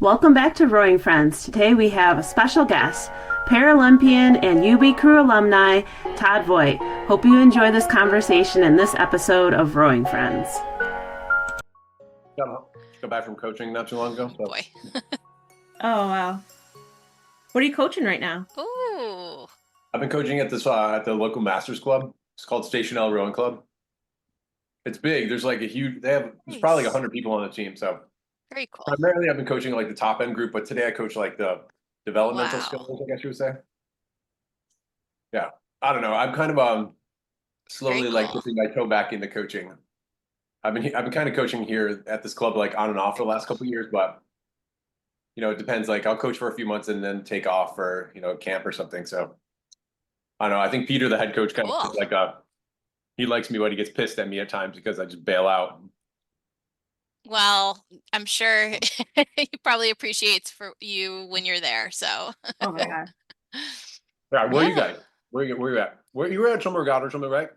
Welcome back to Rowing Friends. Today we have a special guest, Paralympian and UB Crew alumni, Todd Vogt. Hope you enjoy this conversation in this episode of Rowing Friends. Got back from coaching not too long ago. So. Boy. Oh, wow. What are you coaching right now? Ooh. I've been coaching at this at the local Masters Club. It's called Station L Rowing Club. It's big. There's like there's probably like 100 people on the team. So Very cool. primarily I've been coaching like the top end group, but today I coach like the developmental skills, I guess you would say. Yeah. I don't know. I'm kind of slowly like dipping my toe back into coaching. I've been kind of coaching here at this club like on and off for the last couple of years, but it depends. Like I'll coach for a few months and then take off for camp or something. So I don't know. I think Peter, the head coach, kind of like he likes me, but he gets pissed at me at times because I just bail out. Well, I'm sure he probably appreciates for you when you're there. So. Oh my God. Yeah, where are you guys? Where you at? Where you were at some regatta or something, right?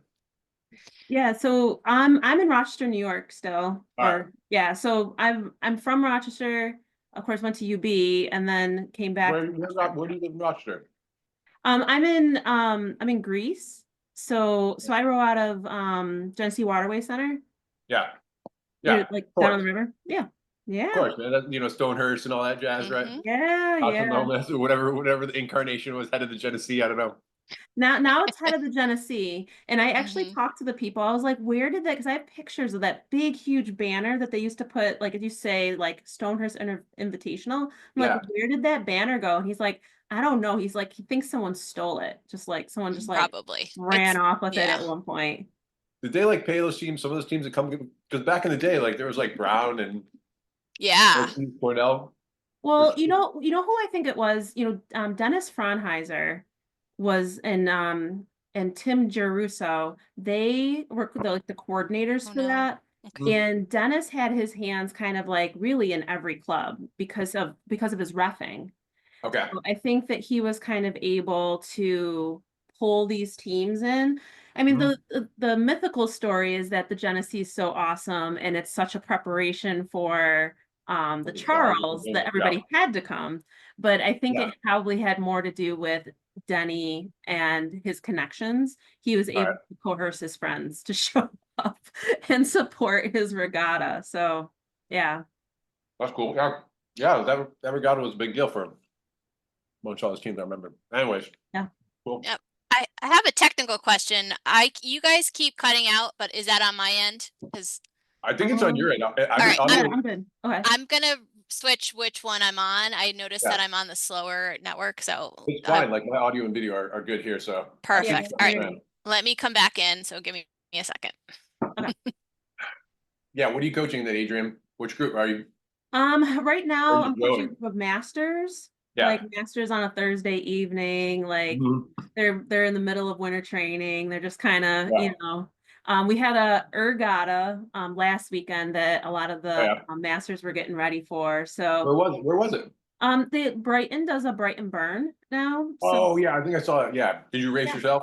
Yeah, so I'm in Rochester, New York still. Yeah, so I'm from Rochester. Of course, went to UB and then came back. Where do you live in Rochester? I'm in Greece. So I row out of Genesee Waterway Center. Yeah. Yeah. Like down on the river. Yeah. Yeah. Of course, man. That, Stonehurst and all that jazz, right? Yeah, or whatever the incarnation was, head of the Genesee. I don't know. Now it's head of the Genesee. And I actually talked to the people. I was like, where did that? Because I have pictures of that big, huge banner that they used to put, like if you say like Stonehurst Invitational. I'm like, where did that banner go? And he's like, I don't know. He's like, he thinks someone stole it. Just like someone just like probably ran off with it at one point. Did they like pay those teams? Some of those teams that come, because back in the day, like there was like Brown and Cornell. Well, you know who I think it was. Dennis Franheiser was and Tim Geruso. They were like the coordinators for that. Okay. And Dennis had his hands kind of like really in every club because of his reffing. Okay. So I think that he was kind of able to pull these teams in. I mean, the mythical story is that the Genesee is so awesome and it's such a preparation for the Charles that everybody had to come. But I think it probably had more to do with Denny and his connections. He was able to coerce his friends to show up and support his regatta. So yeah. That's cool. Yeah, that regatta was a big deal for him. Amongst all his teams, I remember. Anyways. Yeah. Cool. Yep. I have a technical question. You guys keep cutting out, but is that on my end? Because I think it's on your end. All right, I'm good. Okay. I'm gonna switch which one I'm on. I noticed that I'm on the slower network, so it's fine. Like my audio and video are good here, so perfect. All right, let me come back in. So give me a second. Okay. Yeah, what are you coaching then, Adrien? Which group are you? Right now I'm coaching with Masters. Yeah. Like Masters on a Thursday evening. Like they're in the middle of winter training. They're just kind of we had a ergata last weekend that a lot of the Masters were getting ready for. So where was it? Brighton does a Brighton Burn now. Oh yeah, I think I saw it. Yeah. Did you race yourself?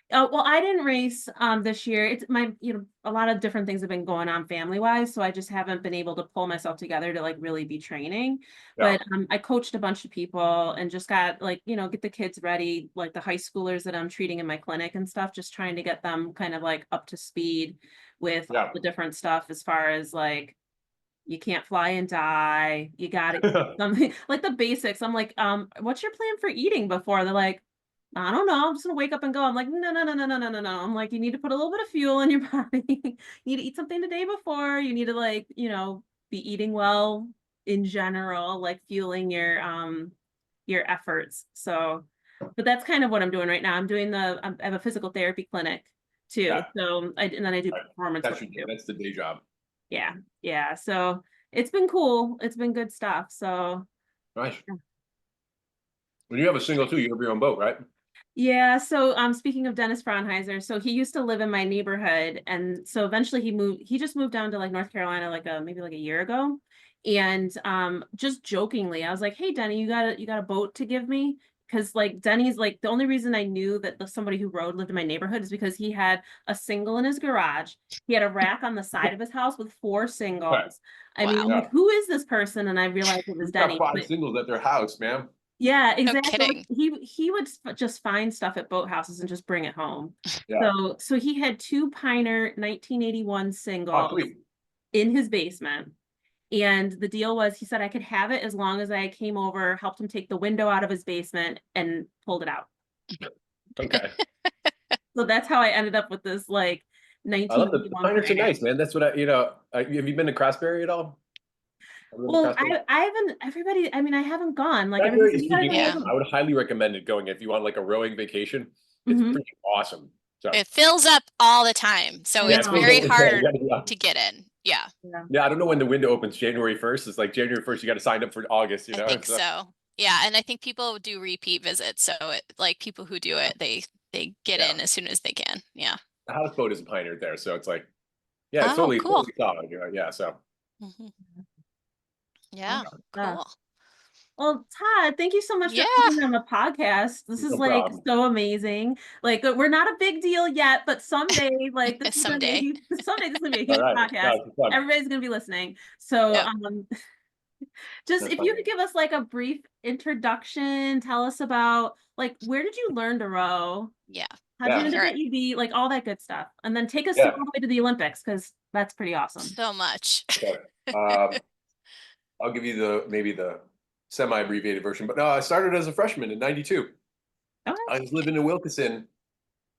Oh, well, I didn't race this year. It's a lot of different things have been going on family wise, so I just haven't been able to pull myself together to like really be training. But I coached a bunch of people and just got like get the kids ready, like the high schoolers that I'm treating in my clinic and stuff, just trying to get them kind of like up to speed with the different stuff as far as like you can't fly and die. You got it. Something like the basics. I'm like, what's your plan for eating before? They're like, I don't know. I'm just gonna wake up and go. I'm like, no. I'm like, you need to put a little bit of fuel in your body. You need to eat something the day before. You need to like, be eating well in general, like fueling your efforts. So, but that's kind of what I'm doing right now. I have a physical therapy clinic too. Yeah. So I do performance. That's the day job. Yeah. Yeah. So it's been cool. It's been good stuff. So nice. Yeah. When you have a single too, you have your own boat, right? Yeah, so speaking of Dennis Franheiser, so he used to live in my neighborhood, and so eventually he just moved down to like North Carolina maybe like a year ago. And just jokingly, I was like, "Hey Denny, you got a boat to give me?" because like Denny's, like the only reason I knew that somebody who rode lived in my neighborhood is because he had a single in his garage. He had a rack on the side of his house with 4 singles. Right. I mean, I'm Wow. like, who is this person? And I realized it was He's got Denny. 5 But singles at their house, man. yeah, No exactly. Like, kidding. he would just find stuff at boathouses and just bring it home. Yeah. So he had 2 Piner 1981 Oh, singles sweet. in his basement. And the deal was, he said I could have it as long as I came over, helped him take the window out of his basement and pulled it out. Okay. So that's how I ended up with this like I love the 1981 Piners are Piner. nice, man. That's what have you been to Craftsbury at all? Well, I haven't, everybody, I mean, I haven't gone. Like Craftsbury everybody, is you gotta freaking go. Yeah. awesome. I would highly recommend it going if you want like a rowing vacation. It's Mhm. freaking awesome. So It fills up all the time, so yeah, it's it feels very like- hard yeah. to get in. Yeah, Yeah, I don't know when the window opens. January 1st. It's like January 1st. You got to sign up for August. You I know. think so. Yeah, and I think people do repeat visits, so like people who do it, they get Yeah. in as soon as they can. Yeah. The houseboat is a Pioneer there, so it's like, yeah, it's Oh, totally cool. solid. Yeah. So Mhm. Yeah, Yeah. cool. Well, Todd, thank you so much for Yeah. coming on the podcast. This is No like problem. so amazing. Like we're not a big deal yet, but someday, like this is gonna be a Someday. huge, someday this is gonna be a All huge right. podcast. No, it's fun. Everybody's gonna be listening. So Yep. just That's if you fun. could give us like a brief introduction, tell us about like where did you learn to row? Yeah. How'd you Yeah. end up Sure. at UB? Like all that good stuff. And then take us Yeah. all the way to the Olympics, because that's pretty awesome. So much. Okay. I'll give you maybe the semi-abbreviated version, but no, I started as a freshman in '92. Okay. I was living in Wilkinson,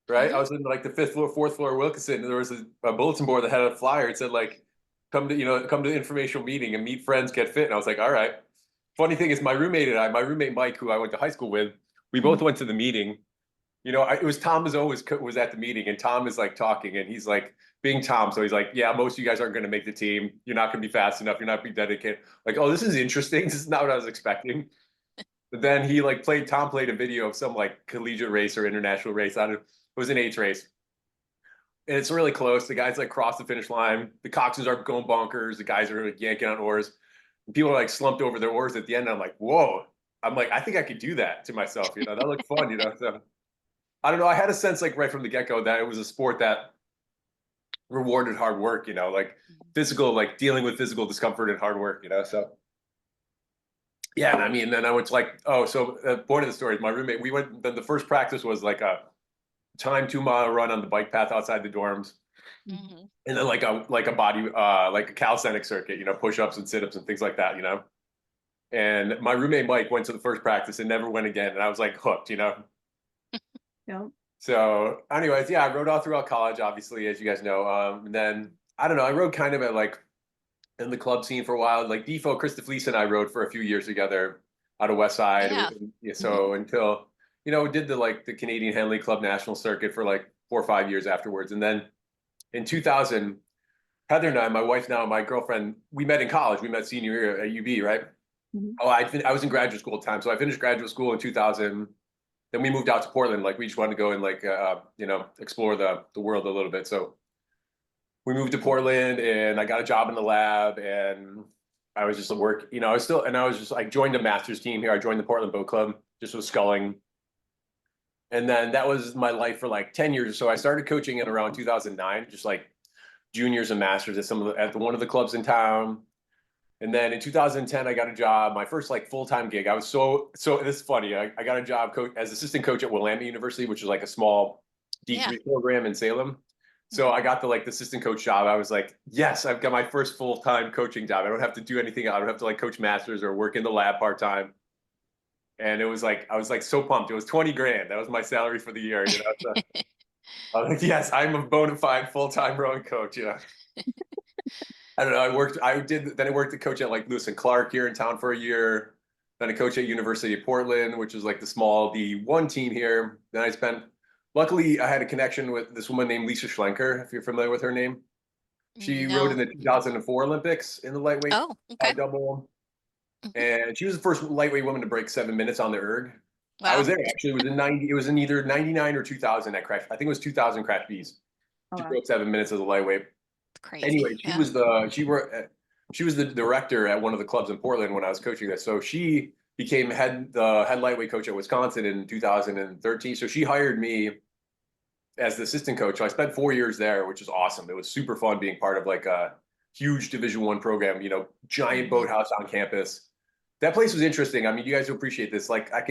right? Mhm. I was in like the 5th floor, 4th floor of Wilkinson, and there was a bulletin board that had a flyer. It said like, come to the informational meeting and meet friends, get fit. And I was like, all right. Funny thing is, my roommate Mike, who I went to high school with, we both went to the meeting. It was Tom was at the meeting, and Tom is like talking, and he's like being Tom. So he's like, yeah, most of you guys aren't going to make the team. You're not going to be fast enough. You're not being dedicated. Like, oh, this is interesting. This is not what I was expecting. But then he like Tom played a video of some like collegiate race or international race. It was an H race. And it's really close. The guys like cross the finish line. The coxswains are going bonkers. The guys are like yanking on oars. And people are like slumped over their oars at the end. And I'm like, whoa. I'm like, I think I could do that to myself. That looked fun, So I don't know. I had a sense like right from the get-go that it was a sport that rewarded hard work, like physical, like dealing with physical discomfort and hard work, So yeah, and I mean, then I went to like, the point of the story is my roommate, we went, then the first practice was like a time 2-mile run on the bike path outside the dorms. Mm-hmm. And then like a body, like a calisthenic circuit, push-ups and sit-ups and things like that, And my roommate Mike went to the first practice and never went again. And I was like hooked, Yeah. So anyways, yeah, I rode all throughout college, obviously, as you guys know. And then I don't know, I rode kind of at like in the club scene for a while. Like Defo, Chris DeFleece and I rode for a few years together out of West Side. Yeah. So until, did the Canadian Henley Club National Circuit for like 4 or 5 years afterwards. And then in 2000, Heather and I, my wife now, my girlfriend, we met in college. We met senior year at UB, right? Mm-hmm. Oh, I was in graduate school at the time. So I finished graduate school in 2000. Then we moved out to Portland. Like we just wanted to go and like, explore the world a little bit. So we moved to Portland and I got a job in the lab and I was just at work, I was just like joined a master's team here. I joined the Portland Boat Club, just was sculling. And then that was my life for like 10 years. So I started coaching in around 2009, just like juniors and masters at one of the clubs in town. And then in 2010, I got a job, my first like full-time gig. I was so this is funny. I got a job as assistant coach at Willamette University, which is like a small D3 program in Salem. So I got the assistant coach job. I was like, yes, I've got my first full-time coaching job. I don't have to do anything. I don't have to like coach masters or work in the lab part-time. And it was like, I was like so pumped. It was 20 grand. That was my salary for the year. So I was like, yes, I'm a bona fide full-time rowing coach. I don't know. I worked to coach at like Lewis and Clark here in town for a year. Then I coached at University of Portland, which is like the small D1 team here. Then luckily I had a connection with this woman named Lisa Schlenker, if you're familiar with her name. She rode in the 2004 Olympics in the lightweight double. And she was the first lightweight woman to break 7 minutes on the erg. Wow. I was there actually. It was in either 99 or 2000 at Crash. I think it was 2000 Crash Bees. She broke 7 minutes as a lightweight. Crazy. Anyway, she was the director at one of the clubs in Portland when I was coaching this. So she became the head lightweight coach at Wisconsin in 2013. So she hired me as the assistant coach. So I spent 4 years there, which is awesome. It was super fun being part of like a huge Division I program, you know, giant boathouse on campus. That place was interesting. I mean, you guys will appreciate this. Like I've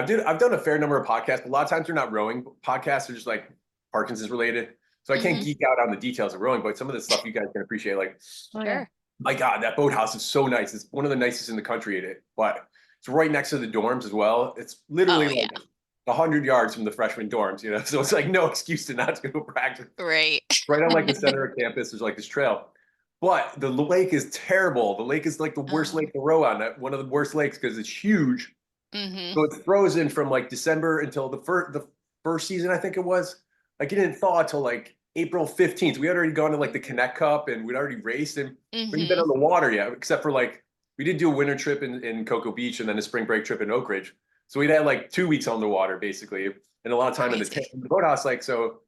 done a fair number of podcasts. A lot of times they're not rowing podcasts. They're just like Parkinson's related. So I can't geek out on the details of rowing, but some of the stuff you guys can appreciate. Like, Sure. my God, that boathouse is so nice. It's one of the nicest in the country. But it's right next to the dorms as well. It's literally like 100 yards from the freshman dorms, you know? So it's like no excuse to not go practice. Right. Right on like the center of campus, there's like this trail. But the lake is terrible. The lake is like the worst lake to row on. One of the worst lakes because it's huge. So it's frozen from like December until the first season, I think it was. Like it didn't thaw until like April 15th. We had already gone to like the Connect Cup and we'd already raced and we hadn't been on the water yet, except for like we did do a winter trip in Cocoa Beach and then a spring break trip in Oak Ridge. So we'd had like 2 weeks on the water basically and a lot of time in the boathouse. Like, so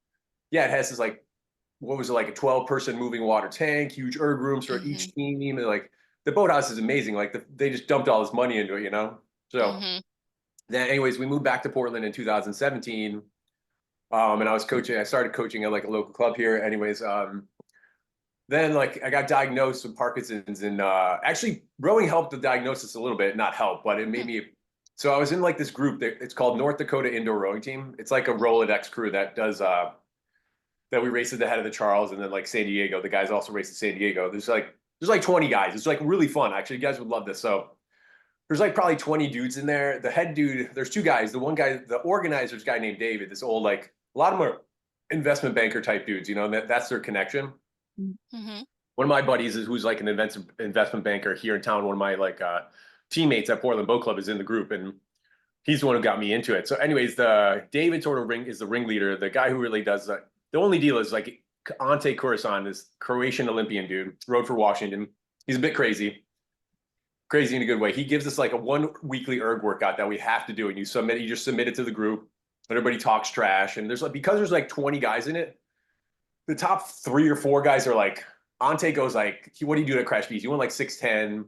yeah, it has this like, what was it, like a 12-person moving water tank, huge erg rooms for each team. And like the boathouse is amazing. Like they just dumped all this money into it, you know? So then anyways, we moved back to Portland in 2017. And I started coaching at like a local club here. Anyways, then like I got diagnosed with Parkinson's and actually rowing helped the diagnosis a little bit, not help, but it made me, so I was in like this group that it's called North Dakota Indoor Rowing Team. It's like a Rolodex crew that does, that we race at the head of the Charles and then like San Diego, the guys also race at San Diego. There's like 20 guys. It's like really fun. Actually, you guys would love this. So there's like probably 20 dudes in there. The head dude, there's 2 guys. The one guy, the organizer's guy named David, this old, like a lot of them are investment banker type dudes, you know, and that's their connection. One of my buddies who's like an investment banker here in town. One of my like teammates at Portland Boat Club is in the group and he's the one who got me into it. So anyways, David sort of is the ringleader. The guy who really does the only deal is like Ante Kurasan, this Croatian Olympian dude, rode for Washington. He's a bit crazy in a good way. He gives us like a 1 weekly erg workout that we have to do. And you just submit it to the group. Everybody talks trash. And there's like, because there's like 20 guys in it, the top 3 or 4 guys are like, Ante goes like, what do you do at Crash Beast? He went like 6'10".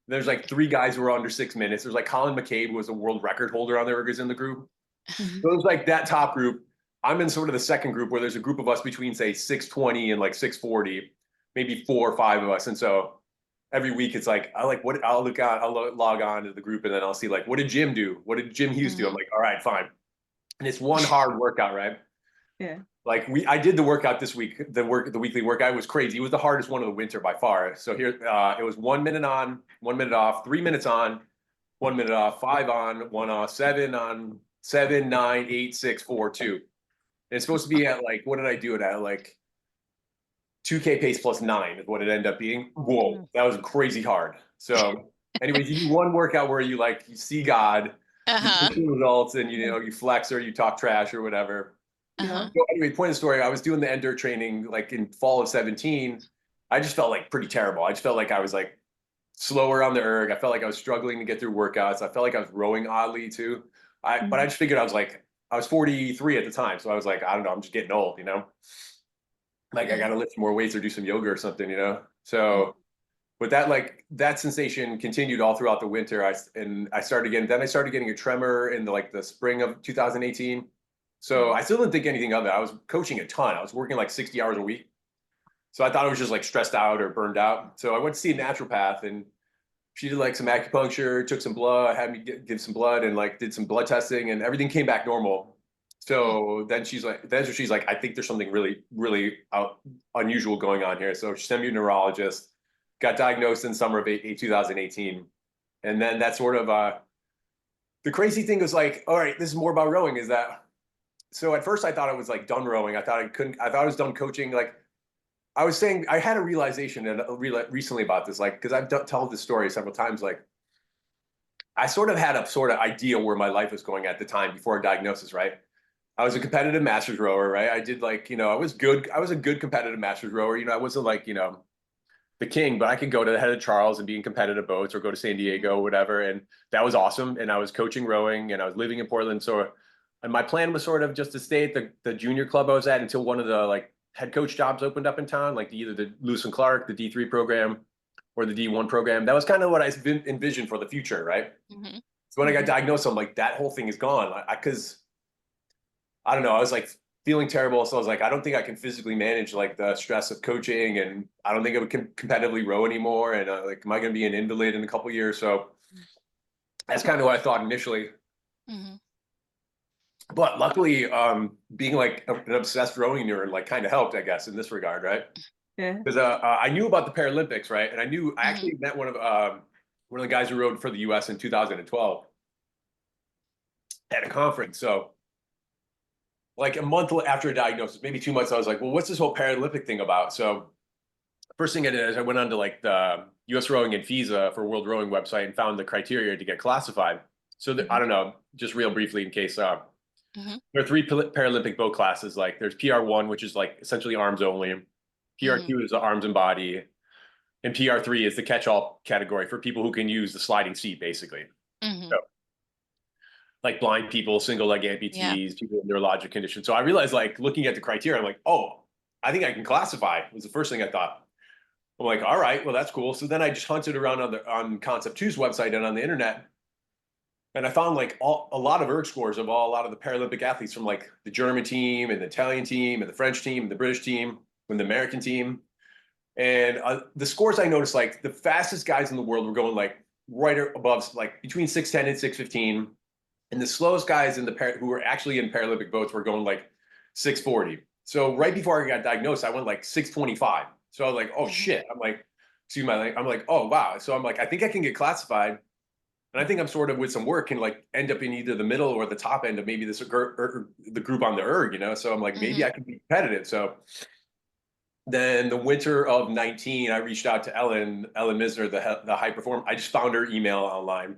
There's like 3 guys who were under 6 minutes. There's like Colin McCabe, who was a world record holder on the ergers in the group. So it was like that top group. I'm in sort of the second group where there's a group of us between say 620 and like 640, maybe 4 or 5 of us. And so every week it's like, I'll log on to the group and then I'll see like, what did Jim do? What did Jim Hughes do? I'm like, all right, fine. And it's one hard workout, right? Yeah. Like I did the workout this week. The weekly workout was crazy. It was the hardest one of the winter by far. So here, it was 1 minute on, 1 minute off, 3 minutes on, 1 minute off, 5 on, 1 off, 7 on, 7, 9, 8, 6, 4, 2. And it's supposed to be at like, what did I do it at? Like 2K pace plus 9 is what it ended up being. Whoa, that was crazy hard. So anyways, you do one workout where you see God, you see results, and you know, you flex or you talk trash or whatever. So anyway, point of the story, I was doing the Ender training like in fall of 17. I just felt like pretty terrible. I just felt like I was like slower on the erg. I felt like I was struggling to get through workouts. I felt like I was rowing oddly too. But I just figured I was 43 at the time. So I was like, I don't know, I'm just getting old, you know? Like I got to lift more weights or do some yoga or something, you know? So, but that sensation continued all throughout the winter. I started getting a tremor in the spring of 2018. So I still didn't think anything of it. I was coaching a ton. I was working like 60 hours a week. So I thought I was just like stressed out or burned out. So I went to see a naturopath and she did like some acupuncture, took some blood, had me give some blood and like did some blood testing and everything came back normal. So then she's like, I think there's something really, really unusual going on here. So she sent me to a neurologist, got diagnosed in summer of 2018. And then that sort of, the crazy thing was like, all right, this is more about rowing is that, so at first I thought I was like done rowing. I thought I was done coaching. Like I was saying, I had a realization recently about this, like, cause I've told this story several times. Like I sort of had a sort of idea where my life was going at the time before diagnosis, right? I was a competitive masters rower, right? I did like, you know, I was a good competitive masters rower. You know, I wasn't like, you know, the king, but I could go to the head of Charles and be in competitive boats or go to San Diego, whatever. And that was awesome. And I was coaching rowing and I was living in Portland. So, and my plan was sort of just to stay at the junior club I was at until one of the like head coach jobs opened up in town, like either the Lewis and Clark, the D3 program, or the D1 program. That was kind of what I envisioned for the future, right? Mm-hmm. So when I got diagnosed, I'm like, that whole thing is gone. Because I don't know, I was like feeling terrible. So I was like, I don't think I can physically manage like the stress of coaching, and I don't think I would competitively row anymore. And like, am I going to be an invalid in a couple of years? So that's kind of what I thought initially. Mm-hmm. But luckily, being like an obsessed rowing nerd like kind of helped, I guess, in this regard, right? Yeah. Because I knew about the Paralympics, right? And I Mm-hmm. actually met one of the guys who rowed for the U.S. in 2012 at a conference. So like a month after a diagnosis, maybe 2 months, I was like, well, what's this whole Paralympic thing about? So first thing I did is I went on to like the U.S. Rowing and FISA for World Rowing website and found the criteria to get classified. So I don't know, just real briefly in case Mm-hmm. there are three Paralympic boat classes. Like there's PR1, which is like essentially arms only. PR2 is the arms and body. And PR3 is the catch-all category for people who can use the sliding seat, basically. Mm-hmm. So, like blind people, single leg amputees, people with neurologic conditions. So I realized, like, looking at the criteria, I'm like, oh, I think I can classify, was the first thing I thought. I'm like, all right, well, that's cool. So then I just hunted around on Concept 2's website and on the internet. And I found like a lot of erg scores of a lot of the Paralympic athletes from like the German team and the Italian team and the French team and the British team and the American team. And the scores I noticed, like the fastest guys in the world were going like right above, like between 6'10" and 6'15". And the slowest guys in who were actually in Paralympic boats were going like 6'40". So right before I got diagnosed, I went like 6'25". So I was like, oh shit. I'm like, excuse my language. I'm like, oh wow. So I'm like, I think I can get classified. And I think I'm sort of with some work can like end up in either the middle or the top end of maybe this the group on the erg, you know? So I'm like, maybe I can be competitive. So then the winter of 19, I reached out to Ellen Misner, the high performer. I just found her email online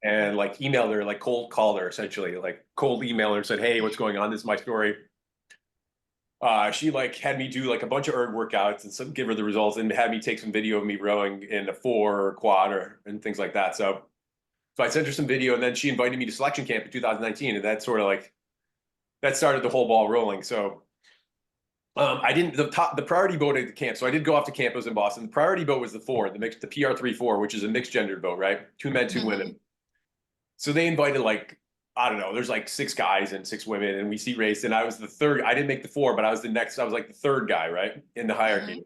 and like emailed her, like cold called her essentially, like cold emailed her and said, hey, what's going on? This is my story. She like had me do like a bunch of erg workouts and give her the results and had me take some video of me rowing in a 4 or quad and things like that. So I sent her some video, and then she invited me to selection camp in 2019, and that sort of like that started the whole ball rolling. So I didn't the priority boat at the camp. So I did go off to camp. It was in Boston. The priority boat was the PR3-4, which is a mixed gendered boat, right? 2 men, 2 women. So they invited like, I don't know, there's like 6 guys and 6 women, and we sea raced, and I was the third. I didn't make the 4, but I was like the third guy, right, in the hierarchy.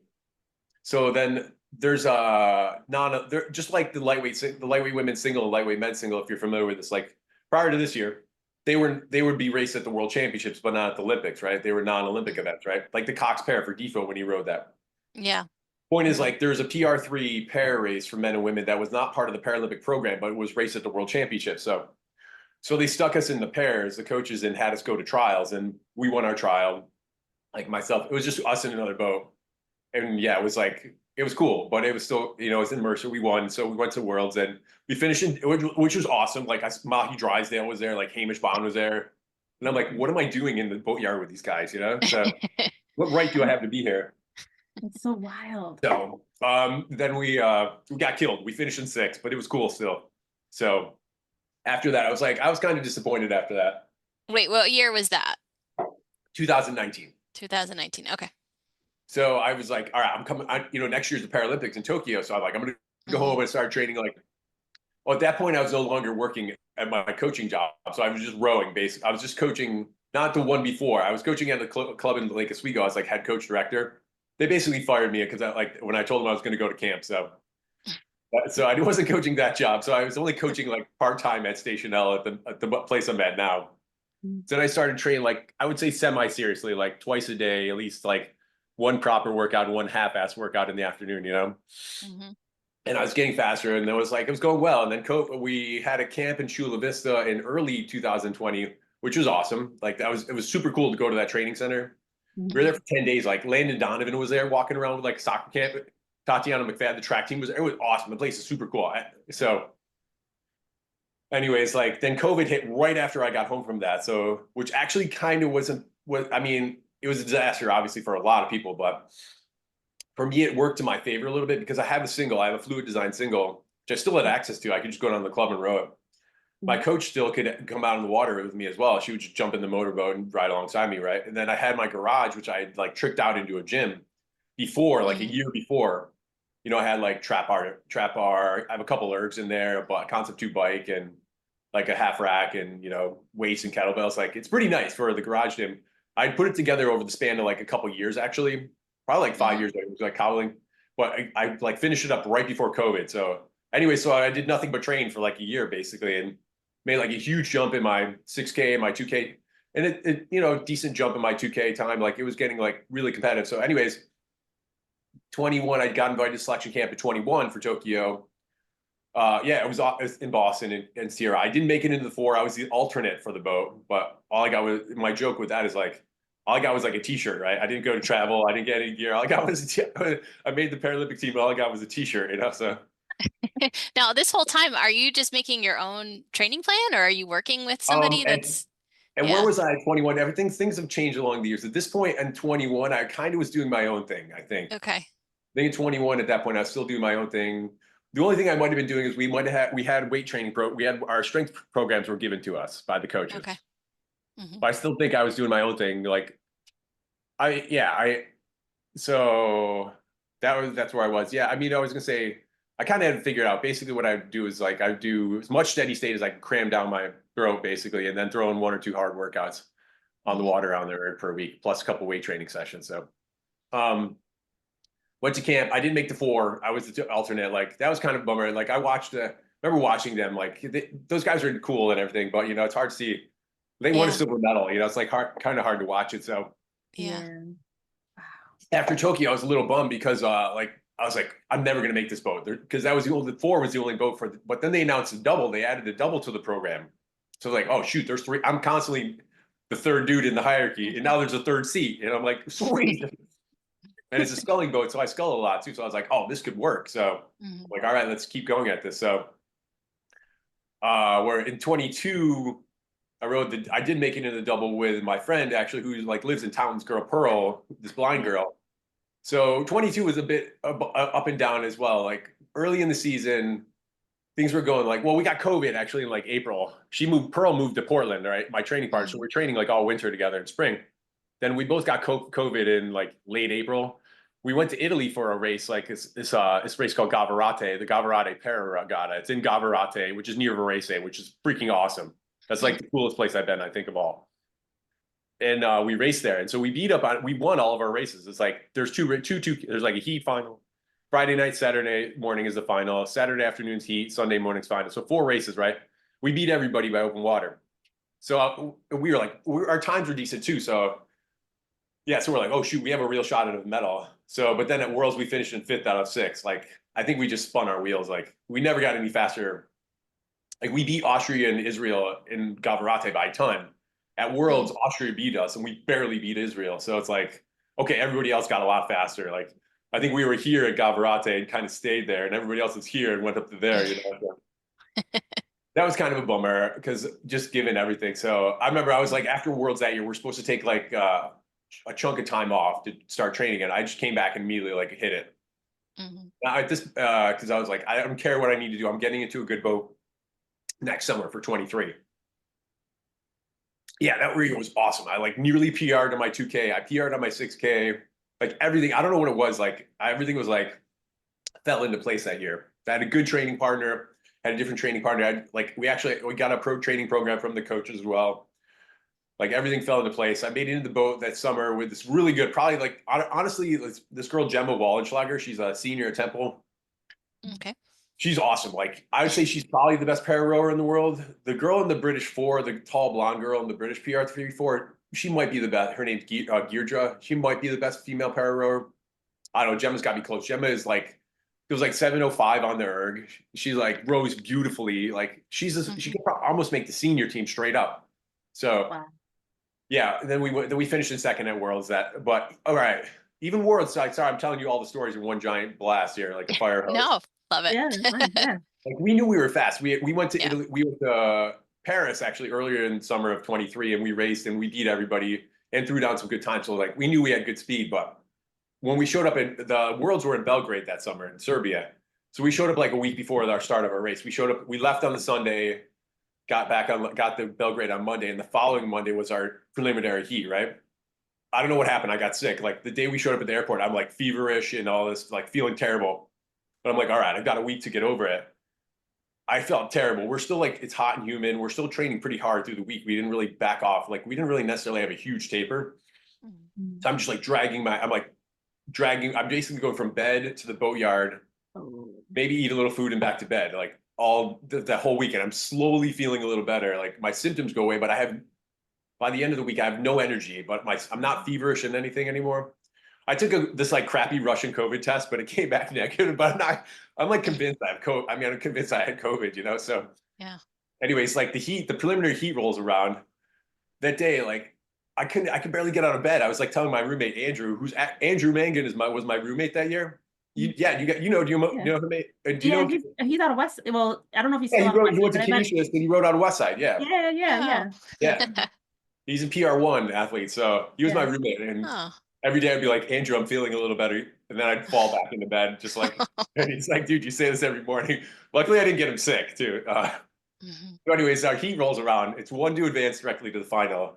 So then there's they're just like the lightweight women's single and lightweight men's single, if you're familiar with this. Like prior to this year, they would be raced at the World Championships, but not at the Olympics, right? They were non-Olympic events, right? Like the Cox pair for Defoe when he rode that. Yeah. Point is, like, there's a PR3 pair race for men and women that was not part of the Paralympic program, but it was raced at the World Championships. So they stuck us in the pairs, the coaches, and had us go to trials, and we won our trial. Like myself, it was just us in another boat. And yeah, it was cool, but it was still, you know, it's in Mercer. We won. So we went to Worlds and we finished which was awesome. Like Mahi Drysdale was there, like Hamish Bond was there. And I'm like, what am I doing in the boatyard with these guys, you know? So what right do I have to be here? It's so wild. So then we got killed. We finished in 6th, but it was cool still. So after that, I was kind of disappointed after that. Wait, what year was that? 2019. 2019. Okay. So I was like, all right, I'm coming. Next year's the Paralympics in Tokyo. So I'm like, I'm going to go home and start training. Like, well, at that point, I was no longer working at my coaching job. So I was just rowing. Basically, I was just coaching, not the one before. I was coaching at the club in Lake Oswego. I was like head coach director. They basically fired me because when I told them I was going to go to camp. So I wasn't coaching that job. So I was only coaching like part-time at Station L at the place I'm at now. So then I started training, like, I would say semi-seriously, like twice a day, at least like one proper workout and one half-ass workout in the afternoon, you know? And I was getting faster, and it was going well. And then we had a camp in Chula Vista in early 2020, which was awesome. Like it was super cool to go to that training center. We were there for 10 days. Like Landon Donovan was there walking around with like soccer camp. Tatiana McFadden, the track team was there. It was awesome. The place is super cool. So anyways, like then COVID hit right after I got home from that. So, which actually kind of I mean, it was a disaster, obviously, for a lot of people, but for me, it worked to my favor a little bit because I have a fluid design single, which I still had access to. I could just go down to the club and row it. My coach still could come out in the water with me as well. She would just jump in the motorboat and ride alongside me, right? And then I had my garage, which I had like tricked out into a gym before, like a year before. You know, I had like trap bar. I have a couple ergs in there, but Concept 2 bike and like a half rack and, you know, weights and kettlebells. Like it's pretty nice for the garage gym. I put it together over the span of like a couple years, actually, probably like 5 years ago. It was like cobbling, but I like finished it up right before COVID. So anyway, so I did nothing but train for like a year basically, and made like a huge jump in my 6K and my 2K, and it you know, decent jump in my 2K time. Like it was getting like really competitive. So anyways, 21, I got invited to selection camp at 21 for Tokyo. Yeah, it was in Boston and Sierra. I didn't make it into the 4. I was the alternate for the boat, but all I got was, my joke with that is like, all I got was like a t-shirt, right? I didn't go to travel. I didn't get any gear. All I got was I made the Paralympic team, but all I got was a t-shirt, you know? So Now, this whole time, are you just making your own training plan, or are you working with somebody that's, and where was I at 21? Things have changed along the years. At this point in 21, I kind of was doing my own thing, I think. Okay. I think at 21 at that point, I was still doing my own thing. The only thing I might have been doing is we had weight training we had our strength programs were given to us by the coaches. Okay. But I still think I was doing my own thing. Like so that's where I was. Yeah, I mean, I was gonna say I kind of had to figure it out. Basically, what I do is like I do as much steady state as I can cram down my throat, basically, and then throw in 1 or 2 hard workouts on the water on there per week, plus a couple weight training sessions. So, went to camp. I didn't make the 4. I was the alternate. Like that was kind of a bummer. Like I remember watching them. Like those guys are cool and everything, but you know, it's hard to see. They won a silver medal. You know, it's like kind of hard to watch it. So Yeah. after Tokyo, I was a little bummed because like I was like, I'm never gonna make this boat because that was the 4 was the only boat for. But then they announced a double. They added a double to the program. So like, oh shoot, there's 3. I'm constantly the 3rd dude in the hierarchy, and now there's a 3rd seat, and I'm like, sweet. And it's a sculling boat, so I scull a lot too. So I was like, oh, this could work. So I'm like, all right, let's keep going at this. So we're in 22. I did make it in the double with my friend actually, who like lives in town. This girl Pearl, this blind girl. So 22 was a bit up and down as well. Like early in the season, things were going like, well, we got COVID actually in like April. Pearl moved to Portland, right? My training partner. So we're training like all winter together in spring. Then we both got COVID in like late April. We went to Italy for a race, like this race called Gavirate, the Gavirate Paragata. It's in Gavirate, which is near Varese, which is freaking awesome. That's like the coolest place I've been, I think, of all. And we raced there, and so we won all of our races. It's like there's there's like a heat final. Friday night, Saturday morning is the final. Saturday afternoon's heat. Sunday morning's final. So 4 races, right? We beat everybody by open water. So we were like, our times were decent too. So yeah, so we're like, oh shoot, we have a real shot at a medal. So, but then at Worlds we finished in 5th out of 6. Like I think we just spun our wheels. Like we never got any faster. Like we beat Austria and Israel in Gavirate by a ton. At Worlds, Austria beat us, and we barely beat Israel. So it's like, okay, everybody else got a lot faster. Like I think we were here at Gavirate and kind of stayed there, and everybody else was here and went up to there. You know, that was kind of a bummer because just given everything. So I remember I was like, after Worlds that year, we're supposed to take like a chunk of time off to start training, and I just came back and immediately like hit it. Because I was like, I don't care what I need to do. I'm getting into a good boat next summer for 23. Yeah, that rig was awesome. I like nearly PR'd on my 2K. I PR'd on my 6K. Like everything, I don't know what it was. Like everything was like fell into place that year. I had a good training partner. Had a different training partner. We got a pro training program from the coaches as well. Like everything fell into place. I made it into the boat that summer with this really good, probably like honestly, this girl Gemma Wallenschlager. She's a senior at Temple. Okay. She's awesome. Like I would say she's probably the best para rower in the world. The girl in the British 4, the tall blonde girl in the British PR 3-4, she might be the best. Her name's Girdra. She might be the best female para rower. I don't know. Gemma's got to be close. Gemma is like, it was like 705 on the erg. She's like rows beautifully. Like she could almost make the senior team straight up. So yeah. Then we finished in 2nd at Worlds. But all right. Even Worlds. Sorry, I'm telling you all the stories in one giant blast here, like a fire hose. No, love it. Yeah. Like we knew we were fast. We went to Italy. We went to Paris actually earlier in summer of 23, and we raced and we beat everybody and threw down some good times. So like we knew we had good speed, but when we showed up the Worlds were in Belgrade that summer in Serbia. So we showed up like a week before our start of our race. We left on the Sunday, got to Belgrade on Monday, and the following Monday was our preliminary heat, right? I don't know what happened. I got sick. Like the day we showed up at the airport, I'm like feverish and all this, like feeling terrible. But I'm like, all right, I've got a week to get over it. I felt terrible. We're still like, it's hot and humid. We're still training pretty hard through the week. We didn't really back off. Like we didn't really necessarily have a huge taper. So I'm just like I'm basically going from bed to the boatyard, maybe eat a little food and back to bed, like all the whole weekend. I'm slowly feeling a little better. Like my symptoms go away, but by the end of the week, I have no energy, but I'm not feverish and anything anymore. I took this like crappy Russian COVID test, but it came back negative. But I'm like convinced I have COVID. I mean, I'm convinced I had COVID, you know? So yeah. anyways, like the preliminary heat rolls around that day. Like I could barely get out of bed. I was like telling my roommate, Andrew, Andrew Mangan was my roommate that year. Do you know him? Do you know? He's out of West. Well, I don't know if he's Yeah, still out of West. he went to Canisius and he rode out of West Side. Yeah. Yeah. He's a PR1 athlete. So he was my roommate. And every day I'd be like, Andrew, I'm feeling a little better. And then I'd fall back into bed, just like, and he's like, dude, you say this every morning. Luckily, I didn't get him sick, too. So anyways, our heat rolls around. It's one to advance directly to the final.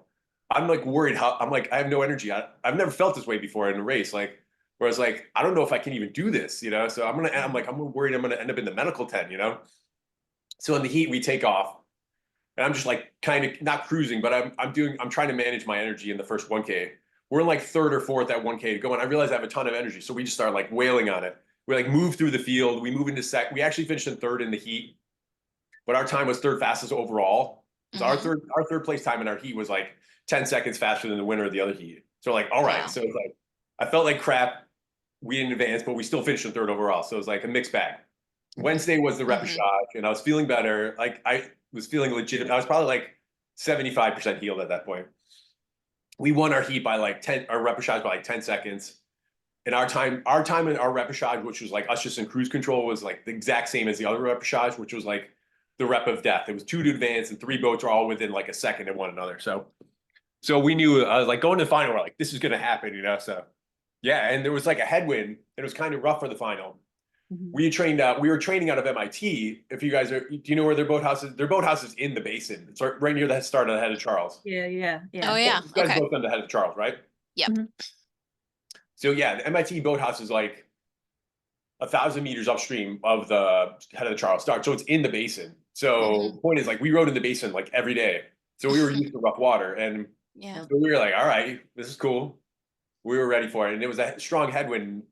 I'm like worried I'm like, I have no energy. I've never felt this way before in a race. Like, whereas like, I don't know if I can even do this, you know? So I'm worried I'm going to end up in the medical tent, you know? So in the heat, we take off. And I'm just like kind of not cruising, but I'm trying to manage my energy in the first 1K. We're in like third or fourth at 1K to go, and I realize I have a ton of energy. So we just start like wailing on it. We like move through the field. We move into we actually finished in third in the heat, but our time was third fastest overall. So our third place time in our heat was like 10 seconds faster than the winner of the other heat. So like, all right. Wow. So it's like, I felt like crap. We didn't advance, but we still finished in third overall. So it was like a mixed bag. Wednesday was the repechage, and I was feeling better. Like I was feeling legit. I was probably like 75% healed at that point. We won our heat by like 10, our repechage by like 10 seconds. And our time in our repechage, which was like us just in cruise control, was like the exact same as the other repechage, which was like the rep of death. It was 2 to advance, and 3 boats were all within like a second of one another. So we knew, I was like going to the final, we're like, this is going to happen, you know? So yeah. And there was like a headwind. It was kind of rough for the final. We were training out of MIT. If you guys do you know where their boathouse is? Their boathouse is in the basin. It's right near the start of the head of Charles. Yeah. Oh yeah. You guys both on the head of Charles, right? Yep. So yeah, the MIT boathouse is like 1,000 meters upstream of the head of the Charles start. So it's in the basin. So the point is like we rode in the basin like every day. So we were used to rough water. And so we were like, all right, this is cool. We were ready for it. And it was a strong headwind.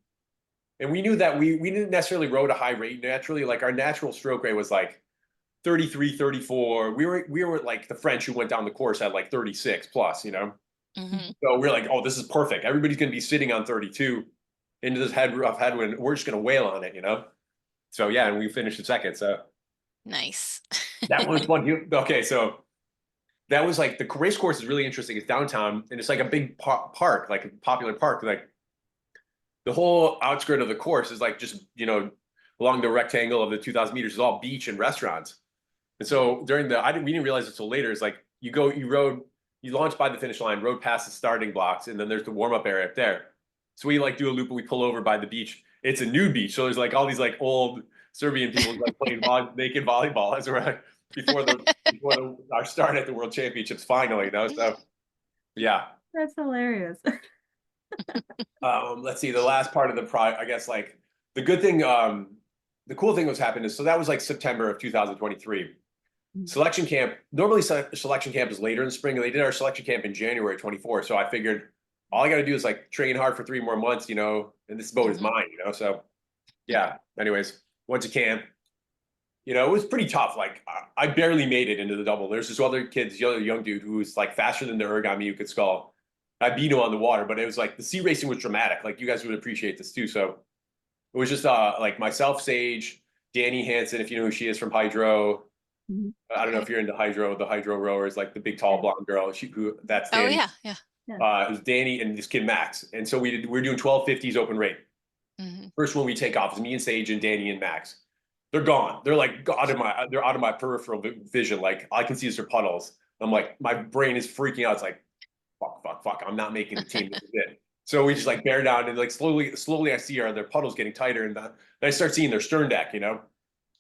And we knew that we didn't necessarily row at a high rate naturally. Like our natural stroke rate was like 33, 34. We were like the French who went down the course at like 36 plus, you know? So we're like, oh, this is perfect. Everybody's going to be sitting on 32 into this rough headwind. We're just going to wail on it, you know? So yeah, and we finished in second. So nice. That was fun. Okay, so that was like the race course is really interesting. It's downtown and it's like a big park, like a popular park. Like the whole outskirt of the course is like just, you know, along the rectangle of the 2,000 meters is all beach and restaurants. And so we didn't realize it until later. It's like you launch by the finish line, rode past the starting blocks, and then there's the warm up area up there. So we like do a loop and we pull over by the beach. It's a nude beach. So there's like all these like old Serbian people like playing naked volleyball as we're before our start at the World Championships finally, you know? So yeah. That's hilarious. Let's see, the last part of I guess like the good thing, the cool thing was happening is, so that was like September of 2023. Selection camp, normally selection camp is later in the spring. They did our selection camp in January 24. So I figured all I got to do is like train hard for 3 more months, you know, and this boat is mine, you know? So yeah, anyways, went to camp, you know, it was pretty tough. Like I barely made it into the double. There's this other kid, this other young dude who was like faster than the origami you could scull. I beat him on the water, but it was like the sea racing was dramatic. Like you guys would appreciate this too. So it was just like myself, Sage, Danny Hansen, if you know who she is from Hydro. I don't know if you're into Hydro. The Hydro rower is like the big tall blonde girl. That's Danny. Oh yeah. It was Danny and this kid Max, and so we're doing 1250s open rate. First one we take off is me and Sage and Danny and Max. They're gone. They're like they're out of my peripheral vision. Like I can see their puddles. I'm like, my brain is freaking out. It's like, fuck. I'm not making the team. This is it. So we just like bear down and like slowly I see their puddles getting tighter, and then I start seeing their stern deck, you know.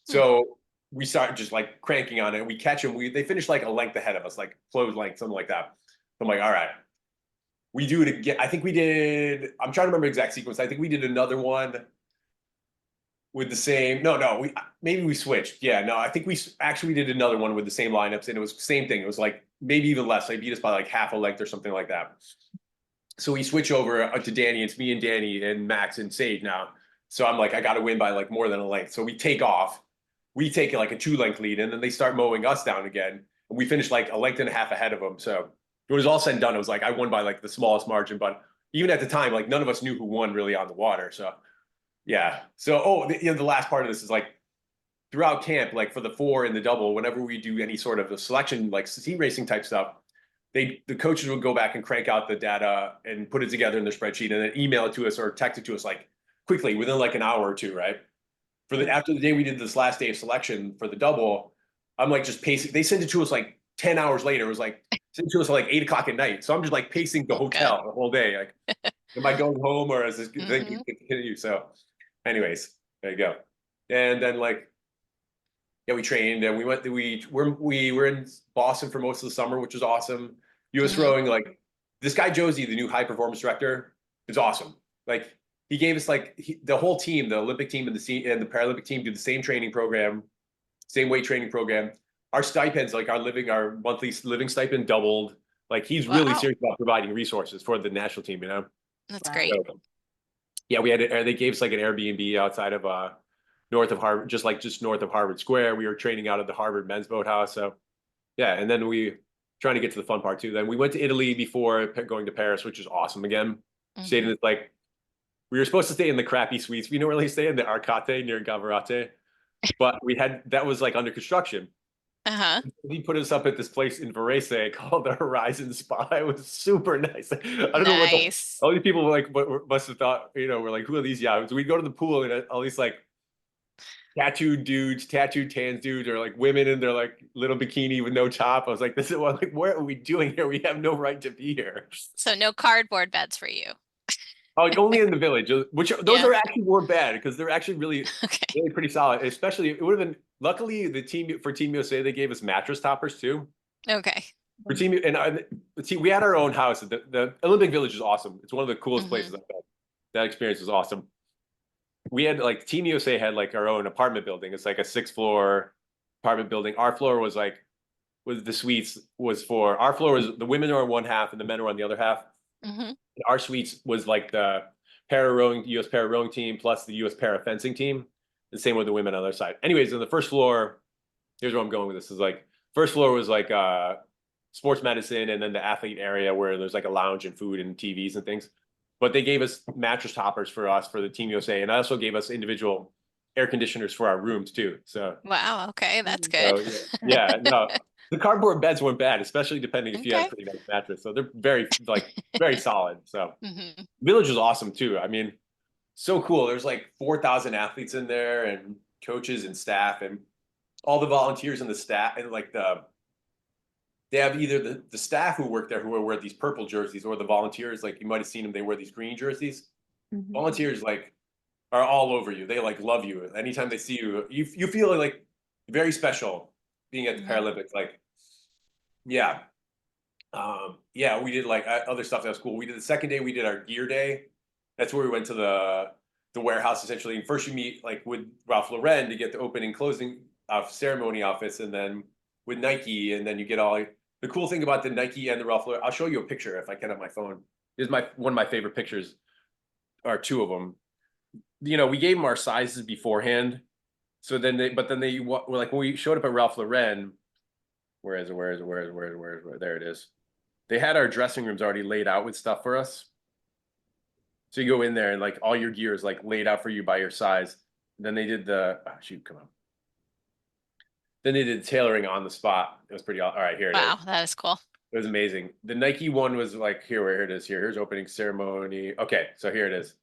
So we start just like cranking on it. We catch them. They finish like a length ahead of us, like close length, something like that. I'm like, all right. We do it again. I think we did. I'm trying to remember the exact sequence. I think we did another one. with the same. No, maybe we switched. Yeah, no, I think we did another one with the same lineups, and it was the same thing. It was like maybe even less. They beat us by like half a length or something like that. So we switch over to Danny. It's me and Danny and Max and Sage now. So I'm like, I got to win by like more than a length. So we take off. We take like a 2-length lead, and then they start mowing us down again. And we finish like a length and a half ahead of them. So it was all said and done. It was like I won by like the smallest margin, but even at the time, like none of us knew who won really on the water. So yeah. So the last part of this is like throughout camp, like for the 4 and the double, whenever we do any sort of a selection, like team racing type stuff, the coaches would go back and crank out the data and put it together in their spreadsheet and then email it to us or text it to us like quickly within like an hour or two, right? After the day we did this last day of selection for the double, I'm like just pacing. They sent it to us like 10 hours later. It was like sent it to us at like 8 o'clock at night. So I'm just like pacing the hotel the whole day. Like, am I going home or is this thing continue? So anyways, there you go. And then like, yeah, we trained and we were in Boston for most of the summer, which was awesome. US rowing, like this guy Josie, the new high performance director, is awesome. Like he gave us like the whole team, the Olympic team and the Paralympic team do the same training program, same weight training program. Our stipends, like our monthly living stipend doubled. Like he's really serious about providing resources for the national team, you know? That's great. So, yeah, they gave us like an Airbnb outside of north of Harvard, just north of Harvard Square. We were training out of the Harvard men's boathouse. So yeah, and then we trying to get to the fun part too. Then we went to Italy before going to Paris, which was awesome again. Stayed in like we were supposed to stay in the crappy suites. We didn't really stay in the Arcate near Gavarate, but that was like under construction. He put us up at this place in Varese called the Horizon Spa. It was super nice. I don't know what all these people must have thought, we're like, who are these yahoos? We'd go to the pool and all these like tattooed tans dudes, or like women in their like little bikini with no top. I was like, what are we doing here? We have no right to be here. So no cardboard beds for you. Oh, only in the village, which those are actually more bad because they're actually really pretty solid. Especially it would have been luckily for Team USA they gave us mattress toppers too. Okay. For Team and we had our own house. The Olympic Village is awesome. It's one of the coolest places I've been. That experience was awesome. We had like Team USA had like our own apartment building. It's like a 6-floor apartment building. Our floor was the suites was for our floor was the women are on one half and the men are on the other half. Our suites was like the US para rowing team plus the US para fencing team. The same with the women on the other side. Anyways, on the first floor, here's where I'm going with this. Is like first floor was like sports medicine and then the athlete area where there's like a lounge and food and TVs and things. But they gave us mattress toppers for us for the Team USA, and also gave us individual air conditioners for our rooms too. So wow, okay, that's good. So, yeah, no, the cardboard beds weren't bad, especially depending if you had a pretty nice mattress. So they're very solid. So Village was awesome too. I mean, so cool. There's like 4,000 athletes in there and coaches and staff and all the volunteers and the staff and like they have either the staff who work there who wear these purple jerseys or the volunteers, like you might have seen them, they wear these green jerseys. Volunteers like are all over you. They like love you. Anytime they see you, you feel like very special being at the Paralympics. Like, yeah. We did like other stuff that was cool. We did the second day, we did our gear day. That's where we went to the warehouse essentially. And first you meet like with Ralph Lauren to get the opening closing ceremony outfits, and then with Nike, and then you get all the cool thing about the Nike and the Ralph Lauren. I'll show you a picture if I can on my phone. This is one of my favorite pictures, or two of them. We gave them our sizes beforehand. So then they were like, when we showed up at Ralph Lauren, where is it? There it is. They had our dressing rooms already laid out with stuff for us. So you go in there and like all your gear is like laid out for you by your size. And then they did come on. Then they did tailoring on the spot. It was pretty, all right, here it is. Wow, that is cool. It was amazing. The Nike one was like, here it is. Here's opening ceremony. Okay, so here it is.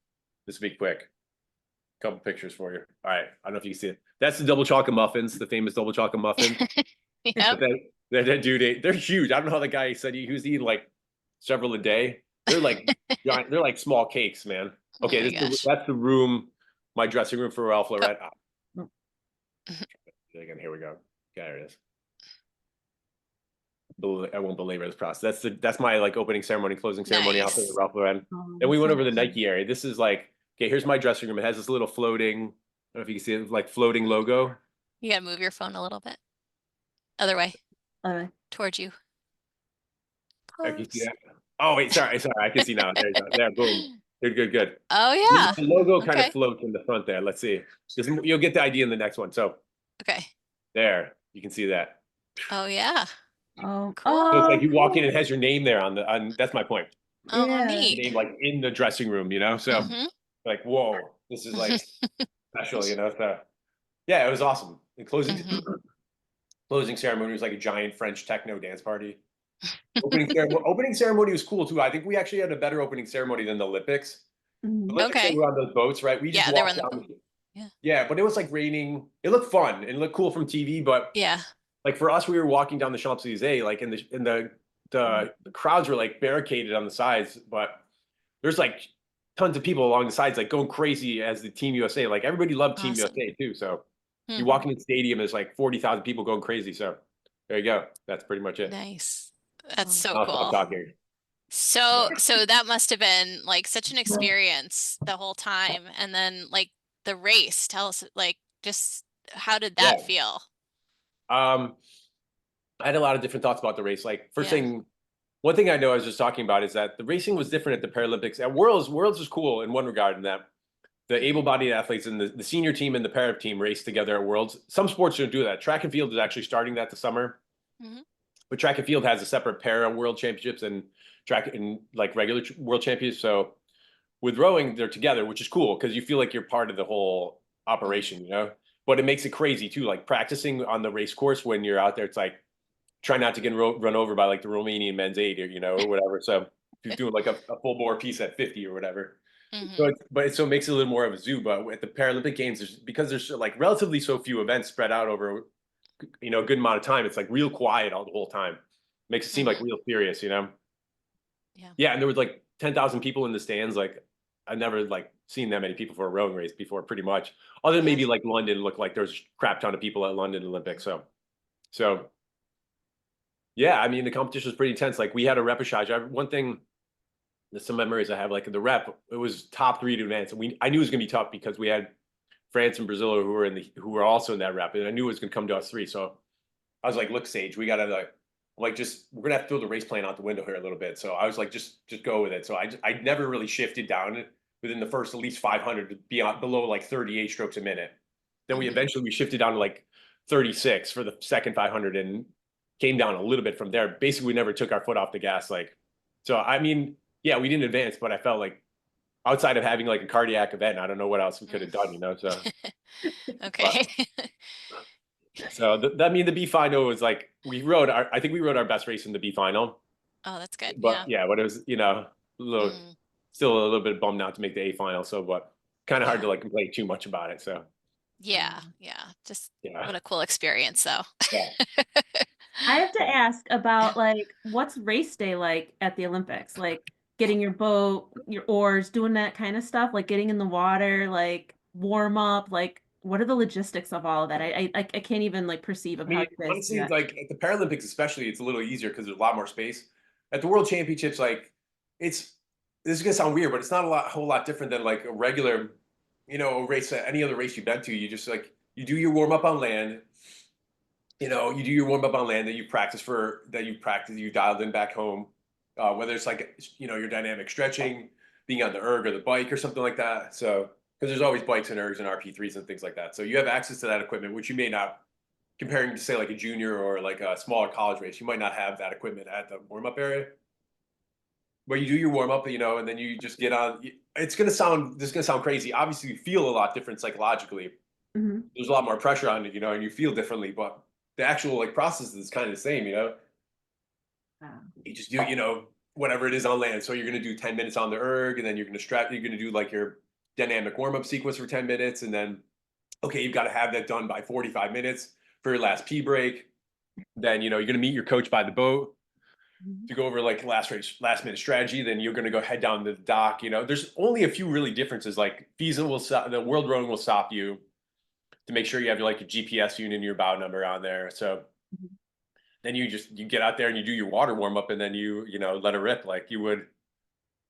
This will be quick. Couple pictures for you. All right, I don't know if you can see it. That's the double chocolate muffins, the famous double chocolate muffin. Yep. That dude, they're huge. I don't know how the guy said he was eating like several a day. They're like giant, they're like small cakes, man. Okay, that's the room, my dressing room for Ralph Lauren. Again, here we go. There it is. I won't belabor this process. That's my like opening ceremony, closing ceremony outfit with Ralph Lauren. Then we went over the Nike area. This is like, okay, here's my dressing room. It has this little floating know if you can see it, like floating logo. You gotta move your phone a little bit. Other way, Uh, towards you. I can see Close. that. Oh wait, sorry. I can see now. There you go. There, boom. Good. Oh The yeah. logo kind of Okay. floats in the front there. Let's see. You'll get the idea in the next one. So Okay. there, you can see that. Oh yeah. oh, Cool. So it's like you walk in, cool. it has your name there on. That's my point. Oh, Yeah. neat. Name like in the dressing room, So Mm-hmm. like, whoa, this is like special, So yeah, it was awesome. The closing Mm-hmm. closing ceremony was like a giant French techno dance party. Opening ceremony was cool too. I think we actually had a better opening ceremony than the Olympics. The Mhm. Olympics, they Okay. were on those boats, right? We just Yeah, they were on walked the down. boat. Yeah. Yeah, but it was like raining. It looked fun and it looked cool from TV, but Yeah. like for us, we were walking down the Champs-Elysees, like the crowds were like barricaded on the sides, but there's like tons of people along the sides, like going crazy as the Team USA. Like everybody loved Team Awesome. USA too. So you Hmm. walk into the stadium, there's like 40,000 people going crazy. So there you go. That's pretty much it. Nice. That's Oh. so I'll stop cool. talking. So, Yeah. so that must have been like such an experience the whole time. And then like the race, tell us like just how did that Yeah. feel? Um, I had a lot of different thoughts about the race. Like first Yeah. thing, one thing I know I was just talking about is that the racing was different at the Paralympics. At Worlds was cool in one regard in that the able-bodied athletes and the senior team and the para team race together at Worlds. Some sports don't do that. Track and field is actually starting that this summer, Hmm. but track and field has a separate para world championships and track and like regular world championships. So with rowing, they're together, which is cool because you feel like you're part of the whole operation, But it makes it crazy too. Like practicing on the race course when you're out there, it's like try not to get run over by like the Romanian men's eight or whatever. So if you're doing like a full bore piece at 50 or whatever. Hmm. So it makes it a little more of a zoo. But at the Paralympic Games, because there's like relatively so few events spread out over a good amount of time, it's like real quiet all the whole time. Makes it seem like Hmm. real serious, Yeah. Yeah, and there was like 10,000 people in the stands. Like I've never like seen that many people for a rowing race before, pretty much. Other than Yeah. maybe like London, looked like there's a crap ton of people at London Olympics. So yeah, I mean the competition was pretty intense. Like we had a repechage. One thing, there's some memories I have. Like the rep, it was top three to advance, and I knew it was gonna be tough because we had France and Brazil who were also in that rep, and I knew it was gonna come to us three. So I was like, look, Sage, we gotta like just we're gonna have to throw the race plan out the window here a little bit. So I was like, just go with it. So I never really shifted down within the first at least 500 to be below like 38 strokes a minute. Then Hmm. we shifted down to like 36 for the second 500 and came down a little bit from there. Basically, we never took our foot off the gas. So I mean, yeah, we didn't advance, but I felt like outside of having like a cardiac event, I don't know what else we could have done, So, Okay. but so I mean, the B final was like I think we rode our best race in the B final, Oh, that's good. but Yeah. yeah, but it was a little, Mm, still a little bit bummed out to make the A final. So, but kind of hard to yeah. like complain too much about it. So, Yeah. Yeah. Just yeah, what a cool experience though. yeah. I have to ask about like what's race day like at the Olympics? Like getting your boat, your oars, doing that kind of stuff, like getting in the water, like warm up, like what are the logistics of all of that? I can't even like perceive of I how mean, you guys do honestly, that. like at the Paralympics, especially, it's a little easier because there's a lot more space. At the World Championships, like it's this is gonna sound weird, but it's not whole lot different than like a regular, race. Any other race you've been to, you just like you do your warm up on land. You do your warm up on land that you dialed in back home. Whether it's like your dynamic stretching, being on the erg or the bike or something like that. So because there's always bikes and ergs and RP3s and things like that. So you have access to that equipment, which you may not comparing to say like a junior or like a smaller college race, you might not have that equipment at the warm up area. Where you do your warm up, and then you just get on. This is gonna sound crazy. Obviously, you feel a lot different psychologically. Hmm. There's a lot more pressure on it, and you feel differently. But the actual like process is kind of the same. Wow. You just do whatever it is on land. So you're gonna do 10 minutes on the erg, and then you're gonna do like your dynamic warm up sequence for 10 minutes, and then okay, you've got to have that done by 45 minutes for your last pee break. Then you're going to meet your coach by the boat Mhm. to go over like last minute strategy. Then you're going to go head down to the dock. There's only a few really differences. Like FISA will stop, the World Rowing will stop you to make sure you have like your GPS unit and your bow number on there. So Mhm. then you get out there and you do your water warm up, and then you let it rip like you would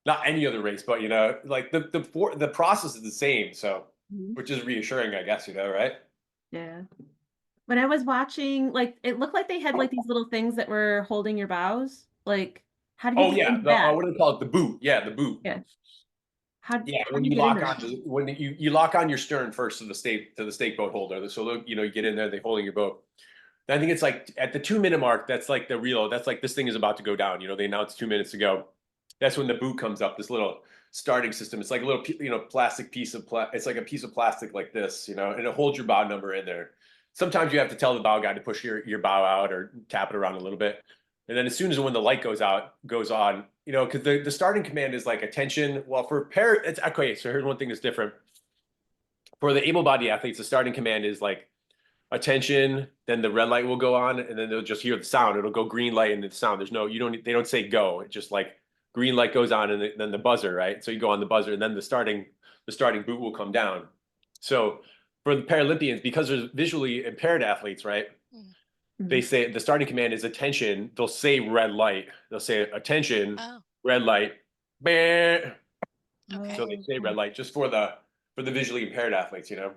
not any other race, but like the process is the same. So which is reassuring, I guess, right? Yeah. When I was watching, like, it looked like they had like these little things that were holding your bows. Like, how did you Oh get yeah, into that? what do they call it? The boot. Yeah, the boot. Yeah. Yeah, How when do you you get into lock that? on when you lock on your stern first to the stake boat holder. So you get in there, they holding your boat. And I think it's like at the 2 minute mark, that's like the real. That's like this thing is about to go down. They announced 2 minutes ago. That's when the boot comes up. This little starting system. It's like a little plastic piece of it's like a piece of plastic like this, and it holds your bow number in there. Sometimes you have to tell the bow guy to push your bow out or tap it around a little bit. And then as soon as when the light goes on, because the starting command is like attention. Well, for it's okay. So here's one thing that's different. For the able-bodied athletes, the starting command is like attention, then the red light will go on, and then they'll just hear the sound. It'll go green light and the sound. They don't say go. It's just like green light goes on and then the buzzer, right? So you go on the buzzer and then the starting boot will come down. So for the Paralympians, because there's visually impaired athletes, right? They say the starting command is attention. They'll say red light. They'll say attention, red light. Bah. Okay. So they say red light just for the visually impaired athletes, Yeah.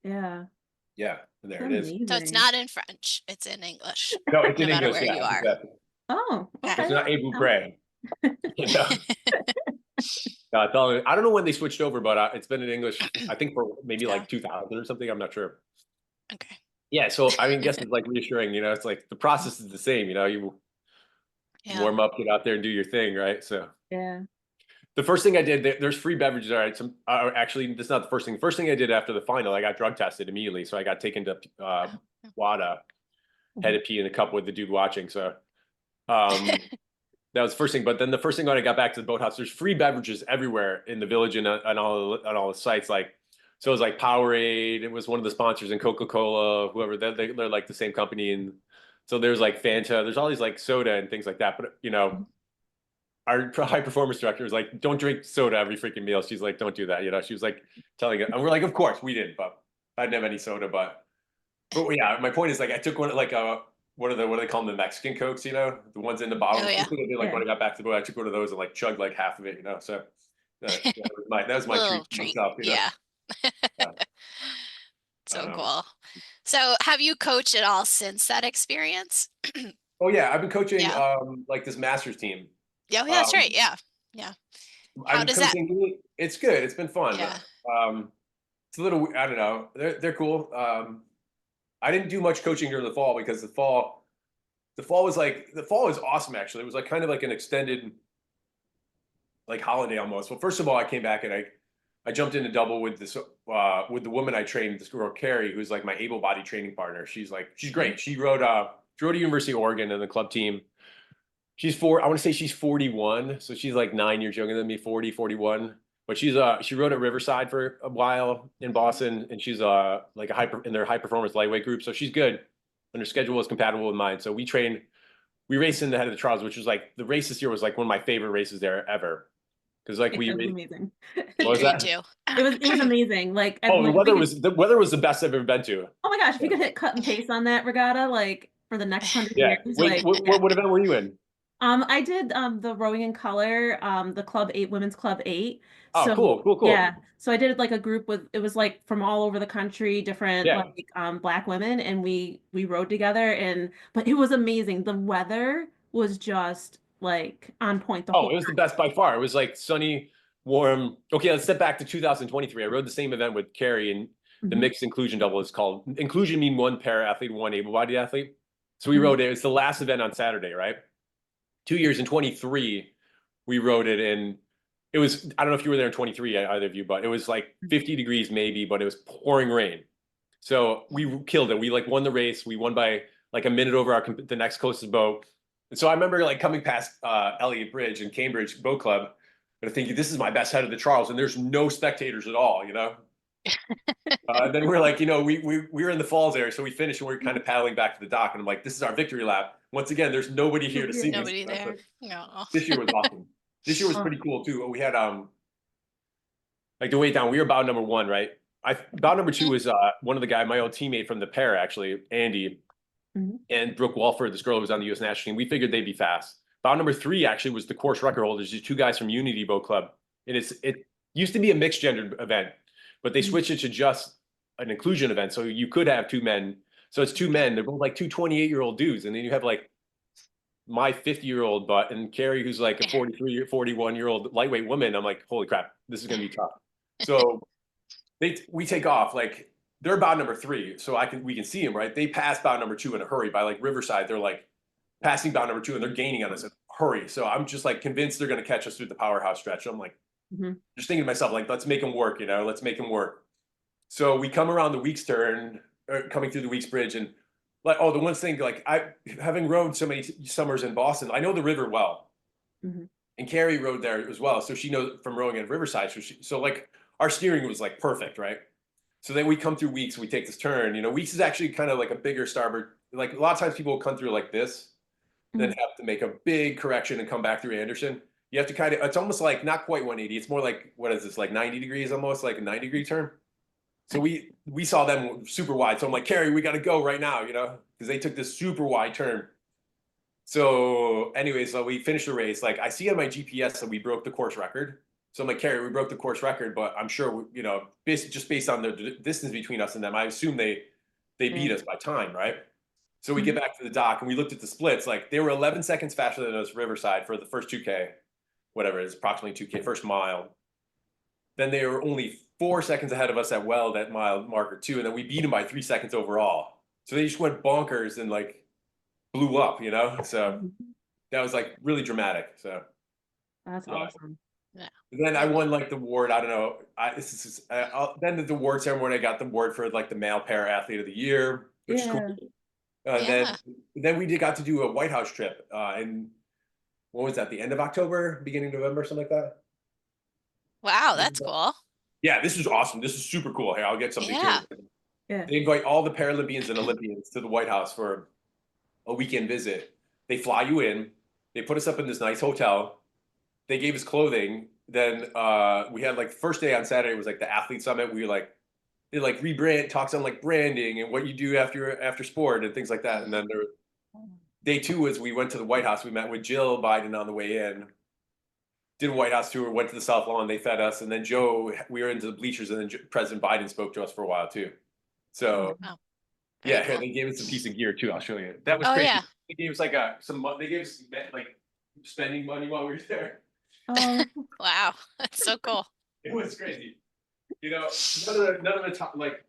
Yeah. Yeah, and there it is. So it's not in French, it's in English. No, it's in no matter English. where Yeah, you are. exactly. Oh, okay. It's not Able Prey. I don't know when they switched over, but it's been in English. I think for maybe like 2000 or something. I'm not sure. Okay. Yeah, so I mean, guess it's like reassuring. It's like the process is the same. You warm up, get out there, and do your thing, right? So yeah. The first thing I did, there's free beverages. All right, actually, that's not the first thing. The first thing I did after the final, I got drug tested immediately. So I got taken to WADA, had to pee in the cup with the dude watching. So that was the first thing. But then the first thing when I got back to the boathouse, there's free beverages everywhere in the village and on all the sites. So it was like Powerade. It was one of the sponsors, and Coca-Cola, whoever. They're like the same company, and so there's like Fanta. There's all these like soda and things like that. But our high performance director was like, don't drink soda every freaking meal. She's like, don't do that. She was like telling it. And we're like, of course we didn't, but I didn't have any soda. But yeah, my point is like, I took one, like, what do they call them? The Mexican Cokes, the ones in the bottle. Oh, yeah. When I got back to the boat, I took one of those and like chugged like half of it, So that was my treat. Myself, Yeah. So cool. So have you coached at all since that experience? Oh yeah, I've been coaching like this masters team. Yeah, that's right. Yeah. How does that? It's good. It's been fun. Yeah. It's a little, I don't know. They're cool. I didn't do much coaching during the fall because the fall was awesome actually. It was like kind of like an extended like holiday almost. Well, first of all, I came back and I jumped in a double with this with the woman I trained, this girl Carrie, who's like my able-bodied training partner. She's great. She rode to University of Oregon in the club team. I want to say she's 41, so she's like 9 years younger than me, 40, 41. But she rode at Riverside for a while in Boston, and she's like in their high performance lightweight group, so she's good. And her schedule was compatible with mine, so we raced in the head of the trials, which was like the race this year was like one of my favorite races there ever. Because like it was amazing. What was that? It was amazing. Like the weather was the best I've ever been to. Oh my gosh, if you could hit cut and paste on that regatta, like for the next 100 years. Wait, what event were you in? I did the rowing in color, the Club 8, Women's Club 8. Oh, so, cool. Yeah. So I did like a group it was like from all over the country, different like Black women, and we rowed together but it was amazing. The weather was just like on point the whole it was the best by far. It was like sunny, warm. Okay, let's step back to 2023. I rode the same event with Carrie, and the mixed inclusion double is called. Inclusion mean one para athlete, one able-bodied athlete. So we rode it. It's the last event on Saturday, right? 2 years in 23, we rode it, and it was, I don't know if you were there in 23, either of you, but it was like 50 degrees maybe, but it was pouring rain. So we killed it. We like won the race. We won by like a minute over the next closest boat. And so I remember like coming past Elliott Bridge and Cambridge Boat Club, and thinking, this is my best head of the Charles, and there's no spectators at all, Then we're like, we were in the falls there, so we finished and we're kind of paddling back to the dock, and I'm like, this is our victory lap. Once again, there's nobody here to see us. Nobody there. No. This year was awesome. This year was pretty cool too. We had like the way down, we were bow number 1, right? Bow number 2 was one of the guy, my old teammate from the pair, actually, Andy, and Brooke Walford, this girl who was on the U.S. national team. We figured they'd be fast. Bow number 3 actually was the course record holders, these 2 guys from Unity Boat Club, and used to be a mixed gender event, but they switched it to just an inclusion event. So you could have two men. So it's two men. They're both like two 28-year-old dudes. And then you have like my 50-year-old butt and Carrie, who's like a 43, 41-year-old lightweight woman. I'm like, holy crap, this is going to be tough. So we take off, like they're bout number 3. So we can see them, right? They pass bout number 2 in a hurry by like Riverside. They're like passing bout number 2 and they're gaining on us in a hurry. So I'm just like convinced they're going to catch us through the powerhouse stretch. So I'm like, just thinking to myself, like, let's make them work, let's make them work. So we come around the Weeks turn, coming through the Weeks Bridge, and like, the one thing, like having rode so many summers in Boston, I know the river well. And Carrie rode there as well. So she knows from rowing at Riverside. So like our steering was like perfect, right? So then we come through Weeks, we take this turn. Weeks is actually kind of like a bigger starboard. Like a lot of times people will come through like this, then have to make a big correction and come back through Anderson. You have to kind of, it's almost like not quite 180. It's more like, what is this, like 90 degrees, almost like a 90-degree turn. So we saw them super wide. So I'm like, Carrie, we got to go right now, because they took this super wide turn. So anyway, so we finished the race. Like I see on my GPS that we broke the course record. So I'm like, Carrie, we broke the course record, but I'm sure, just based on the distance between us and them, I assume they beat us by time, right? So we get back to the dock and we looked at the splits. Like they were 11 seconds faster than us Riverside for the first 2K, whatever it is, approximately 2K, first mile. Then they were only 4 seconds ahead of us at Weld at mile marker 2, and then we beat them by 3 seconds overall. So they just went bonkers and like blew up, So that was like really dramatic. So that's awesome. Yeah. Then I won like the award. I don't know. Then the award ceremony, I got the award for like the male para athlete of the year, which is cool. Then we got to do a White House trip, and what was that? The end of October, beginning of November, something like that. Wow, that's cool. Yeah, this is awesome. This is super cool. Here, I'll get something Yeah. too. They invite all the Paralympians and Olympians to the White House for a weekend visit. They fly you in. They put us up in this nice hotel. They gave us clothing. Then we had like the first day on Saturday was like the athlete summit. We were like, they like rebrand, talks on like branding and what you do after sport and things like that. And then day 2 was we went to the White House. We met with Jill Biden on the way in. Did a White House tour, went to the South Lawn, they fed us, and then we were into the bleachers, and then President Biden spoke to us for a while too. So, cool. Here, they gave us a piece of gear too. I'll show you. That was crazy. Yeah. They gave us like they gave us like spending money while we were there. Wow, that's so cool. It was crazy. None of the top, like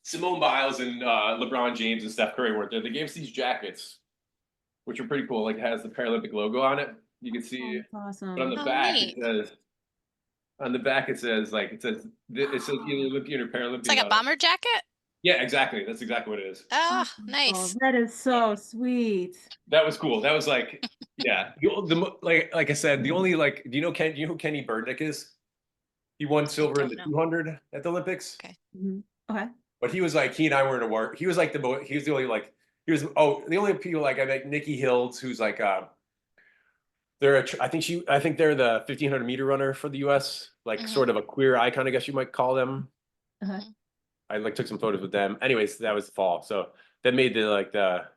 Simone Biles and LeBron James and Steph Curry weren't there. They gave us these jackets, which are pretty cool. Like it has the Paralympic logo on it. You can see awesome. But on the back it says either Olympian or Paralympian. It's like a bomber jacket? Yeah, exactly. That's exactly what it is. Oh, nice. That is so sweet. That was cool. That was like, yeah. Like I said, the only like, do you know who Kenny Burdick is? He won silver in the 200 at the Olympics. Okay. Okay. But he was like, he and I were in a work. He was like he was the only like, the only people like I met Nikki Hills, who's like, I think they're the 1500 meter runner for the US, like sort of a queer icon, I guess you might call them. I like took some photos with them. Anyways, that was the fall. So that made the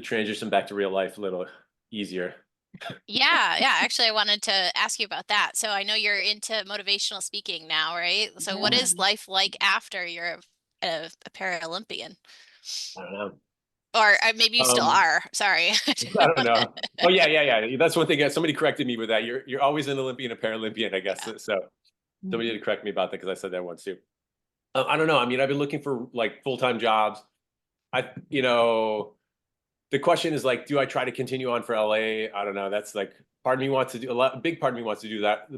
transition back to real life a little easier. Yeah. Actually, I wanted to ask you about that. So I know you're into motivational speaking now, right? So what is life like after you're a Paralympian? I don't know. Or maybe you still are. Sorry. I don't know. Oh yeah. That's one thing. Somebody corrected me with that. You're always an Olympian, a Paralympian, I guess. Yeah. So somebody did correct me about that because I said that once too. I don't know. I mean, I've been looking for like full-time jobs. The question is like, do I try to continue on for LA? I don't know. That's like part of me wants to do a big part of me wants to do that.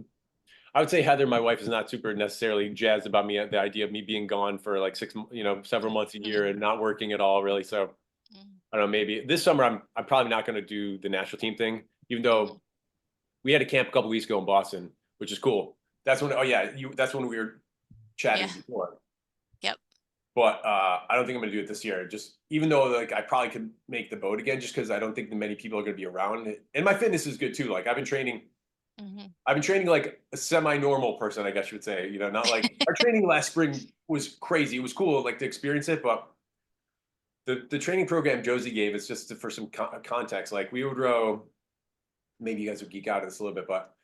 I would say Heather, my wife, is not super necessarily jazzed about the idea of me being gone for like several months a year and not working at all, really. So I don't know, maybe this summer I'm probably not going to do the national team thing, even though we had a camp a couple weeks ago in Boston, which is cool. That's when that's when we were chatting before. Yep. But I don't think I'm going to do it this year. Just even though like I probably could make the boat again, just because I don't think that many people are going to be around. And my fitness is good too. Like I've been training like a semi-normal person, I guess you would say. Not like our training last spring was crazy. It was cool, like to experience it, but the training program Josie gave is just for some context. Like we would row, maybe you guys would geek out on this a little bit, but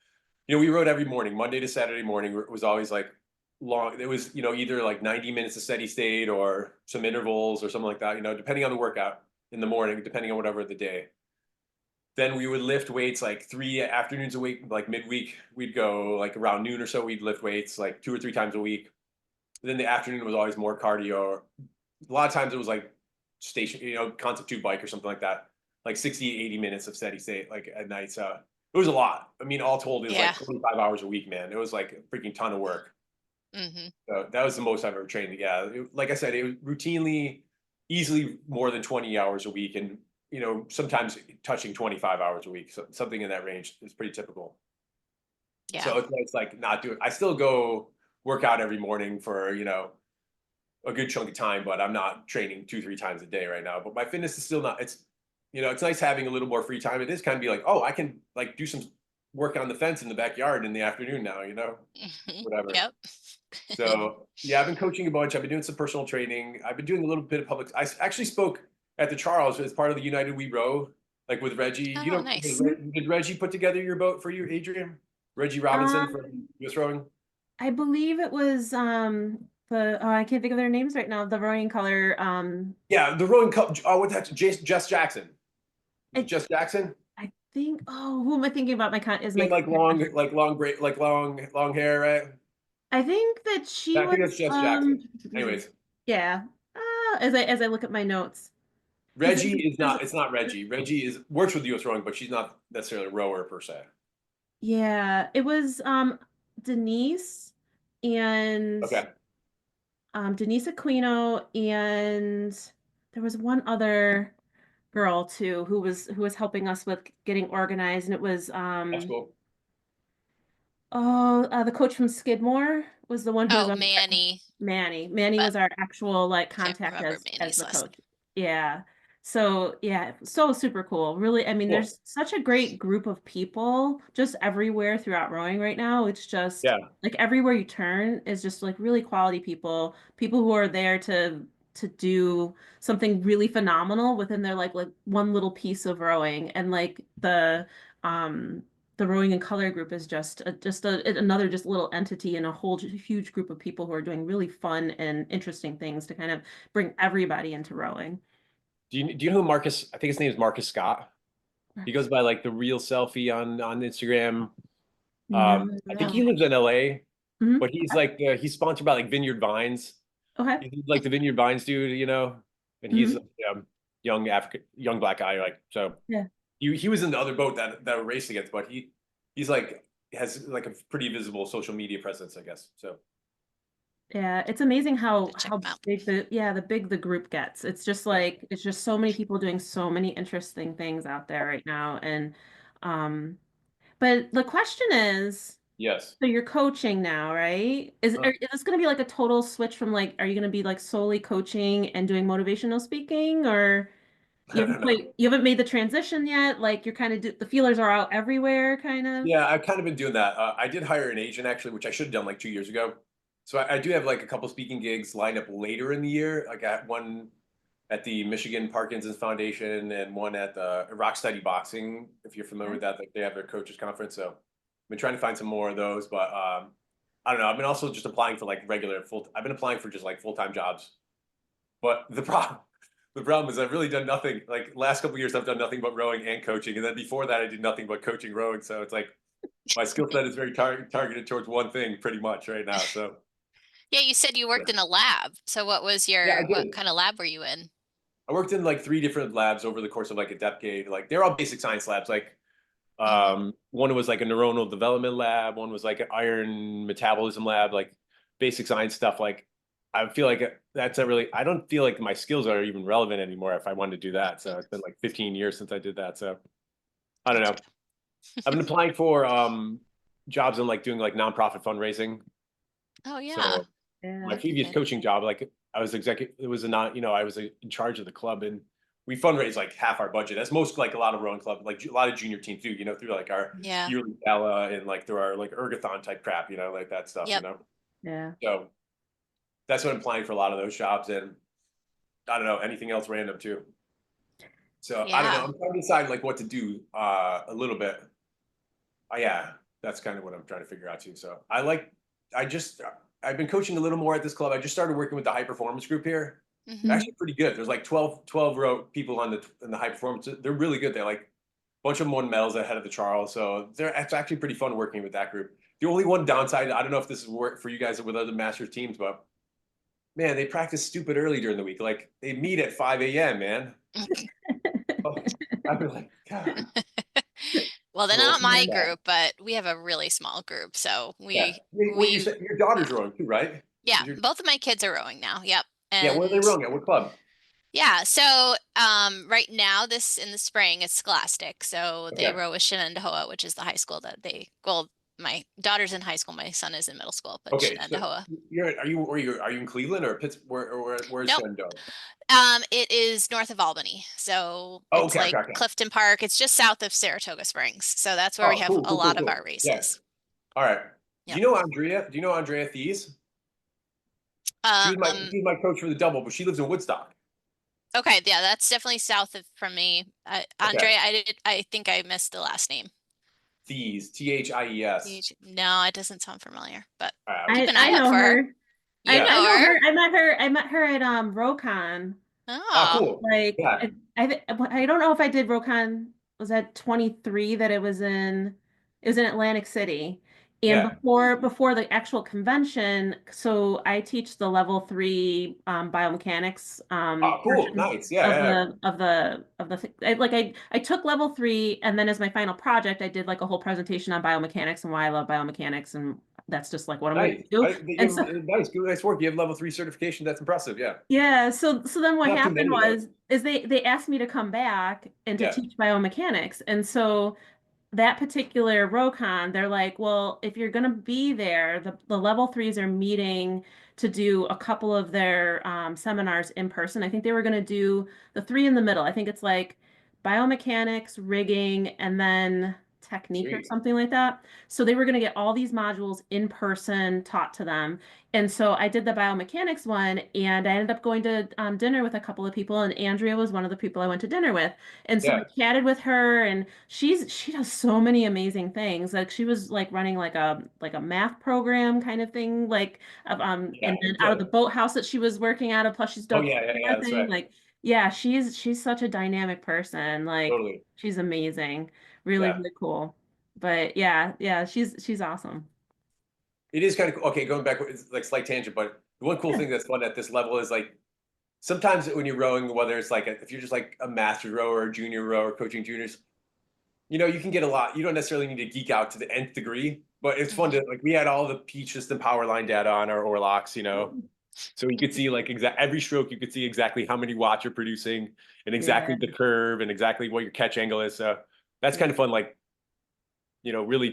we rode every morning, Monday to Saturday morning. It was always like long. It was, either like 90 minutes of steady state or some intervals or something like that, depending on the workout in the morning, depending on whatever the day. Then we would lift weights like 3 afternoons a week, like midweek. We'd go like around noon or so, we'd lift weights like 2 or 3 times a week. Then the afternoon was always more cardio. A lot of times it was like station, concept 2 bike or something like that, like 60, 80 minutes of steady state, like at night. So it was a lot. I mean, all told, it was like 25 hours a week, man. It was like a freaking ton of work. So that was the most I've ever trained. Yeah. Like I said, it was routinely, easily more than 20 hours a week. And, sometimes touching 25 hours a week. So something in that range is pretty typical. Yeah. So it's like not doing, I still go work out every morning for, a good chunk of time, but I'm not training 2-3 times a day right now. But my fitness is still not, it's nice having a little more free time. It is kind of be like, oh, I can like do some work on the fence in the backyard in the afternoon now, whatever. Yep. So yeah, I've been coaching a bunch. I've been doing some personal training. I've been doing a little bit of public. I actually spoke at the Charles as part of the United We Row, like with Reggie. Oh, nice. Did Reggie put together your boat for you, Adrien? Reggie Robinson from US Rowing? I believe it was I can't think of their names right now. The rowing color. Yeah, the rowing cup. Oh, what that's Jess Jackson. Jess Jackson. I think. Oh, who am I thinking about? Like long hair, right? I think that she I think was. that's Jess Jackson. Anyways. Yeah. As I look at my notes. Reggie is not. It's not Reggie. Reggie works with US Rowing, but she's not necessarily a rower per se. Yeah, it was Denise and Okay. Denise Aquino, and there was one other girl too who was helping us with getting organized, and it was That's cool. the coach from Skidmore was the one who was on Manny. Manny was our actual like contact as the coach. Yeah. So yeah, so super cool. Really, I mean, there's such a great group of people just everywhere throughout rowing right now. It's just like everywhere you turn is just like really quality people who are there to do something really phenomenal within their like one little piece of rowing. And like the rowing and color group is just another just little entity in a whole huge group of people who are doing really fun and interesting things to kind of bring everybody into rowing. Do you know who Marcus? I think his name is Marcus Scott. He goes by like the real selfie on Instagram. I think he lives in LA, but he's like he's sponsored by like Vineyard Vines. Okay. He's like the Vineyard Vines dude, and he's young black guy, like so. Yeah. He was in the other boat that we raced against, but he's like has like a pretty visible social media presence, I guess. So yeah, it's amazing how big the group gets. It's just like it's just so many people doing so many interesting things out there right now. And but the question is, yes. So you're coaching now, right? Is this going to be like a total switch from like, are you going to be like solely coaching and doing motivational speaking, or you haven't made the transition yet? Like you're kind of the feelers are out everywhere, kind of. Yeah, I've kind of been doing that. I did hire an agent actually, which I should have done like 2 years ago. So I do have like a couple speaking gigs lined up later in the year. I got one at the Michigan Parkinson's Foundation and one at the Rock Steady Boxing, if you're familiar with that. Like they have their coaches conference. So I've been trying to find some more of those, but I don't know. I've been also just applying for like I've been applying for just like full-time jobs. But the problem is I've really done nothing. Like last couple of years, I've done nothing but rowing and coaching. And then before that, I did nothing but coaching rowing. So it's like my skill set is very targeted towards one thing pretty much right now. So yeah, you said you worked in a lab. So what was what kind of lab were you in? I worked in like 3 different labs over the course of like a decade. Like they're all basic science labs. Like one was like a neuronal development lab. One was like an iron metabolism lab, like basic science stuff. Like I feel like I don't feel like my skills are even relevant anymore if I wanted to do that. So it's been like 15 years since I did that. So I don't know. I've been applying for jobs in like doing like nonprofit fundraising. Oh yeah. So my previous coaching job, like I was I was in charge of the club, and we fundraise like half our budget, as most like a lot of rowing clubs, like a lot of junior teams do, through like our yearly gala and like through our like ergathon type crap, like that stuff, Yeah. So that's what I'm applying for a lot of those jobs, and I don't know, anything else random too. So I don't know. I'm trying to decide like what to do a little bit. Yeah. That's kind of what I'm trying to figure out too. So I've been coaching a little more at this club. I just started working with the high performance group here. They're actually pretty good. There's like 12 people in the high performance. They're really good. They're like a bunch of them won medals ahead of the Charles. So it's actually pretty fun working with that group. The only one downside, I don't know if this is work for you guys with other masters teams, but man, they practice stupid early during the week. Like they meet at 5 a.m., man. I'd be like, God. Well, they're not my group, but we have a really small group. So You said your daughter's rowing too, right? Yeah, both of my kids are rowing now. Yep. Yeah, where are they rowing at? What club? Yeah, so right now, in the spring, it's Scholastic. So they row with Shenandoah, which is the high school that my daughter's in high school, my son is in middle school, but Shenandoah. So are you in Cleveland or Pittsburgh or where's Shenandoah? It is north of Albany. So it's Clifton Park. It's just south of Saratoga Springs. So that's where we have a lot of our races. Yes. All right. Yep. Do you know Andrea? Do you know Andrea Thies? She's my coach for the double, but she lives in Woodstock. Okay, yeah, that's definitely south from me. Andrea, I think I missed the last name. Thies, Thies. No, it doesn't sound familiar, but keep an eye out for her. I know her. I met her at RoCon. Oh, cool. Like I don't know if I did RoCon. Was that 23 that it was in Atlantic City. And before the actual convention, so I teach the level 3 biomechanics cool, nice, I took level 3, and then as my final project, I did like a whole presentation on biomechanics and why I love biomechanics, and that's just like what I'm going to do. Nice work. You have level 3 certification. That's impressive. Yeah. Yeah. So then what happened is they asked me to come back and to teach biomechanics, and so that particular RoCon, they're like, well, if you're going to be there, the level 3s are meeting to do a couple of their seminars in person. I think they were going to do the 3 in the middle. I think it's like biomechanics, rigging, and then technique or something like that. So they were going to get all these modules in person taught to them. And so I did the biomechanics one, and I ended up going to dinner with a couple of people, and Andrea was one of the people I went to dinner with. And so I chatted with her, and she does so many amazing things. Like she was like running like a math program kind of thing, like and then out of the boathouse that she was working out of, plus she's done that's right. Like she's such a dynamic person. Like she's amazing. Really cool. But yeah, she's awesome. It is kind of cool. Okay, going back, it's like slight tangent, but the one cool thing that's fun at this level is like sometimes when you're rowing, whether it's like if you're just like a master rower or junior rower coaching juniors, you know, you can get a lot. You don't necessarily need to geek out to the nth degree, but it's fun to like we had all the Peach System power line data on our Orlocks, you know. So you could see like every stroke, you could see exactly how many watts you're producing and exactly the curve and exactly what your catch angle is. So that's kind of fun, like, you know, really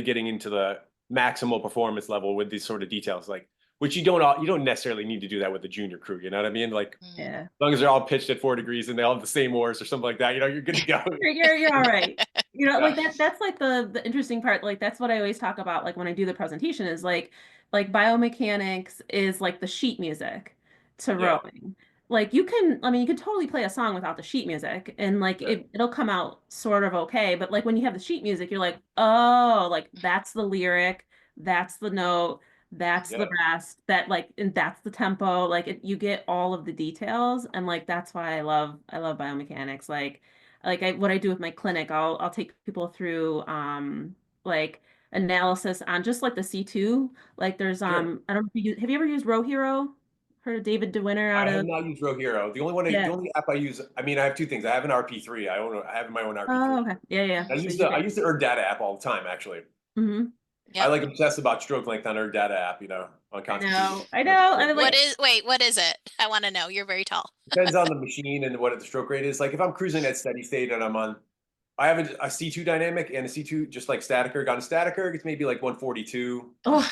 getting into the maximal performance level with these sort of details, like which you don't necessarily need to do that with the junior crew. You know what I mean? Like, as long as they're all pitched at 4 degrees and they all have the same oars or something like that, you know, you're good to go. You're all right. You know, like that's like the interesting part. Like that's what I always talk about. Like when I do the presentation is like biomechanics is like the sheet music to rowing. Like you can totally play a song without the sheet music, and like it'll come out sort of okay. But like when you have the sheet music, you're like, oh, like that's the lyric, that's the note, that's the rest, and that's the tempo. Like you get all of the details, and like that's why I love biomechanics. What I do with my clinic, I'll take people through like analysis on just like the C2. Like there's I don't know if have you ever used Row Hero? Heard of David DeWinter I have not used Row Hero. The only app I use, I mean, I have 2 things. I have an RP3. I have my own RP3. Oh, okay. Yeah. I use the Earth Data app all the time, actually. I like obsess about stroke length on Earth Data app, you know, on Constitution. I know. What is it? I want to know. You're very tall. Depends on the machine and what the stroke rate is. Like if I'm cruising at steady state and I have a C2 dynamic and a C2 just like static erg. On a static erg, it's maybe like 142. Oh.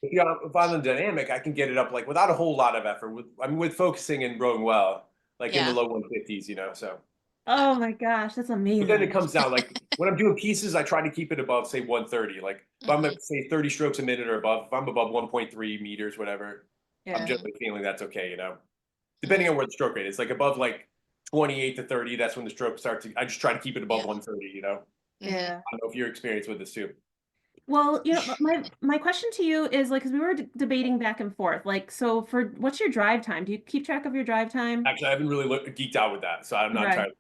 If I'm in dynamic, I can get it up like without a whole lot of effort. With focusing and rowing well, like in the low 150s, you know. So. Oh my gosh, that's amazing. But then it comes down like when I'm doing pieces, I try to keep it above say 130. Like if I'm at say 30 strokes a minute or above, if I'm above 1.3 meters, whatever, I'm generally feeling that's okay, you know. Depending on where the stroke rate is, like above like 28 to 30, that's when the stroke starts. I just try to keep it above 130, you know. Yeah. I don't know if you're experienced with this too. Well, my question to you is like, because we were debating back and forth, like, so for what's your drive time? Do you keep track of your drive time? Actually, I haven't really geeked out with that, so I'm not Okay. entirely.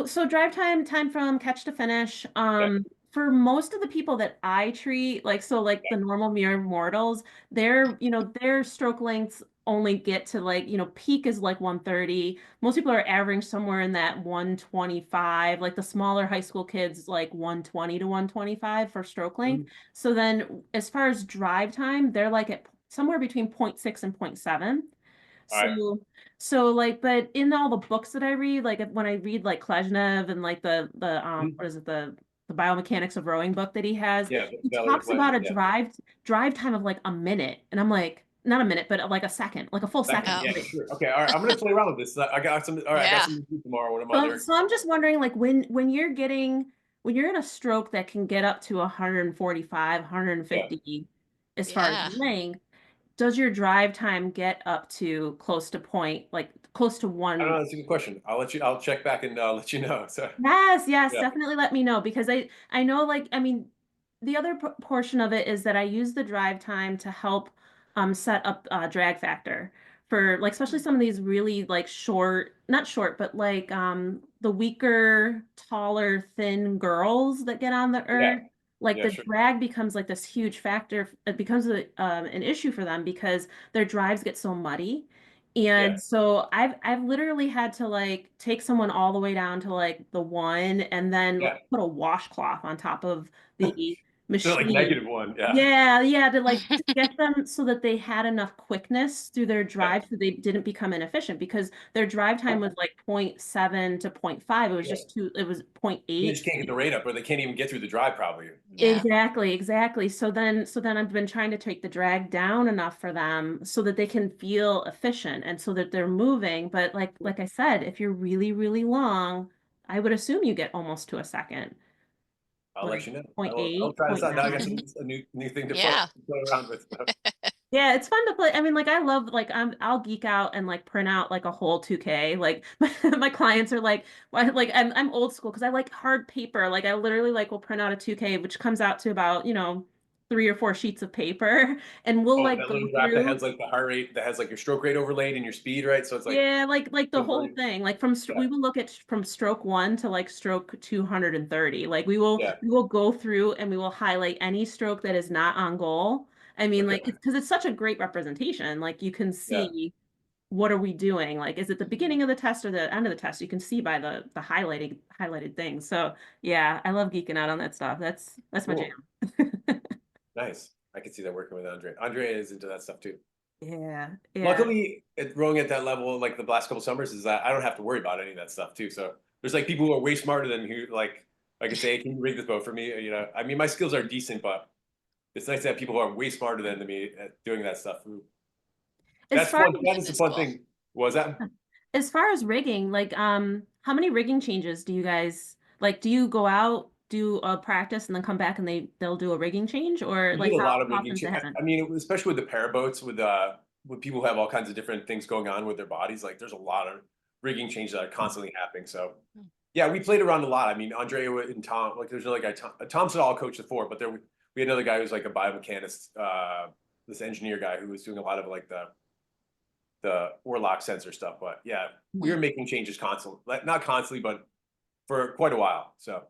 So drive time from catch to finish. Yeah, For most of the people that I treat, like so like the normal mere mortals, their stroke lengths only get to like, peak is like 130. Most people are averaging somewhere in that 125. Like the smaller high school kids, like 120 to 125 for stroke yeah. length. So then as far as drive time, they're like at somewhere between 0.6 and 0.7. All right. So like, but in all the books that I read, like when I read like Klezhnev and like Mhm. what is it, the biomechanics of rowing book that he has, Yeah, he Valerie talks about Legend, a yeah. drive time of like a minute. And I'm like, not a minute, but like a second, like a full Second, second. Oh, yeah, sure. Okay, all right. I'm gonna play around with this. I got some. All right, I got yeah. some to do tomorrow when I'm on So, there. so I'm just wondering, like when you're in a stroke that can get up to 145, Yeah, 150 as far as Yeah. length, does your drive time get up to close to point, like close to I don't one? know. That's a good question. I'll let you. I'll check back and let you know. So Yes, yes, yeah, definitely let me know because I know like I mean the other portion of it is that I use the drive time to help set up drag factor for like especially some of these really like short, not short, but like the weaker, taller, thin girls that get on the yeah, erg. Like yeah, the sure. drag becomes like this huge factor. It becomes an issue for them because their drives get so muddy. Yeah, And so I've literally had to like take someone all the way down to like the one and then like yeah. put a washcloth on top of the They're like machine. -1. Yeah, Yeah, yeah, to get them so that they had enough quickness through their yeah, drive so they didn't become inefficient because their drive time was like 0.7 to 0.5. It was yeah. just too, it was They 0.8. just can't get the rate up, or they can't even get through the drive, probably. Yeah. Exactly, exactly. So then I've been trying to take the drag down enough for them so that they can feel efficient and so that they're moving. But like I said, if you're really, really long, I would assume you get almost to a second, I'll like let you know. point I'll 8, try this point out. Now I got 9. a new thing to Yeah. play around with. Yeah, it's fun to play. I mean, like I love like I'll geek out and like print out like a whole 2K. Like my clients are like, why like I'm old school because I like hard paper. Like I literally like will print out a 2K, which comes out to about, 3 or 4 sheets of paper, and we'll Oh, like that go little graph that through. has like the heart rate, that has like your stroke rate overlaid and your speed, right? So it's like Yeah, like the whole converting. thing. Like Yeah, we will look at from stroke 1 to like stroke 230. Like we will yeah. we will go through and we will highlight any stroke that is not on goal. I mean, Okay. like it's because it's such a great representation. Like you can Yeah. see what are we doing? Like is it the beginning of the test or the end of the test? You can see by the highlighted things. So yeah, I love geeking out on that stuff. That's my Cool. jam. Nice. I can see that working with Andre. Andre is into that stuff too. Yeah, yeah. Luckily, rowing at that level, like the last couple summers, is that I don't have to worry about any of that stuff too. So there's like people who are way smarter than me who like I can say, "Hey, can you rig this boat for me?" You know, I mean, my skills are decent, but it's nice to have people who are way smarter than me at doing that stuff. As far That That is a is fun cool. thing. Was that? As far as rigging, like how many rigging changes do you guys like? Do you go out, do a practice, and then come back and they'll do a rigging change, or We like did a lot of how rigging. often does it happen? I mean, especially with the para boats, with people who have all kinds of different things going on with their bodies. Like, there's a lot of rigging changes that are constantly happening. So, Mm. yeah, we played around a lot. I mean, Andre and Tom, like, there's another guy. Tom's all coached before, but we had another guy who's like a biomechanist, this engineer guy who was doing a lot of like the Orlock sensor stuff. But yeah, we were Mm. making changes constantly, like not constantly, but for quite a while. So.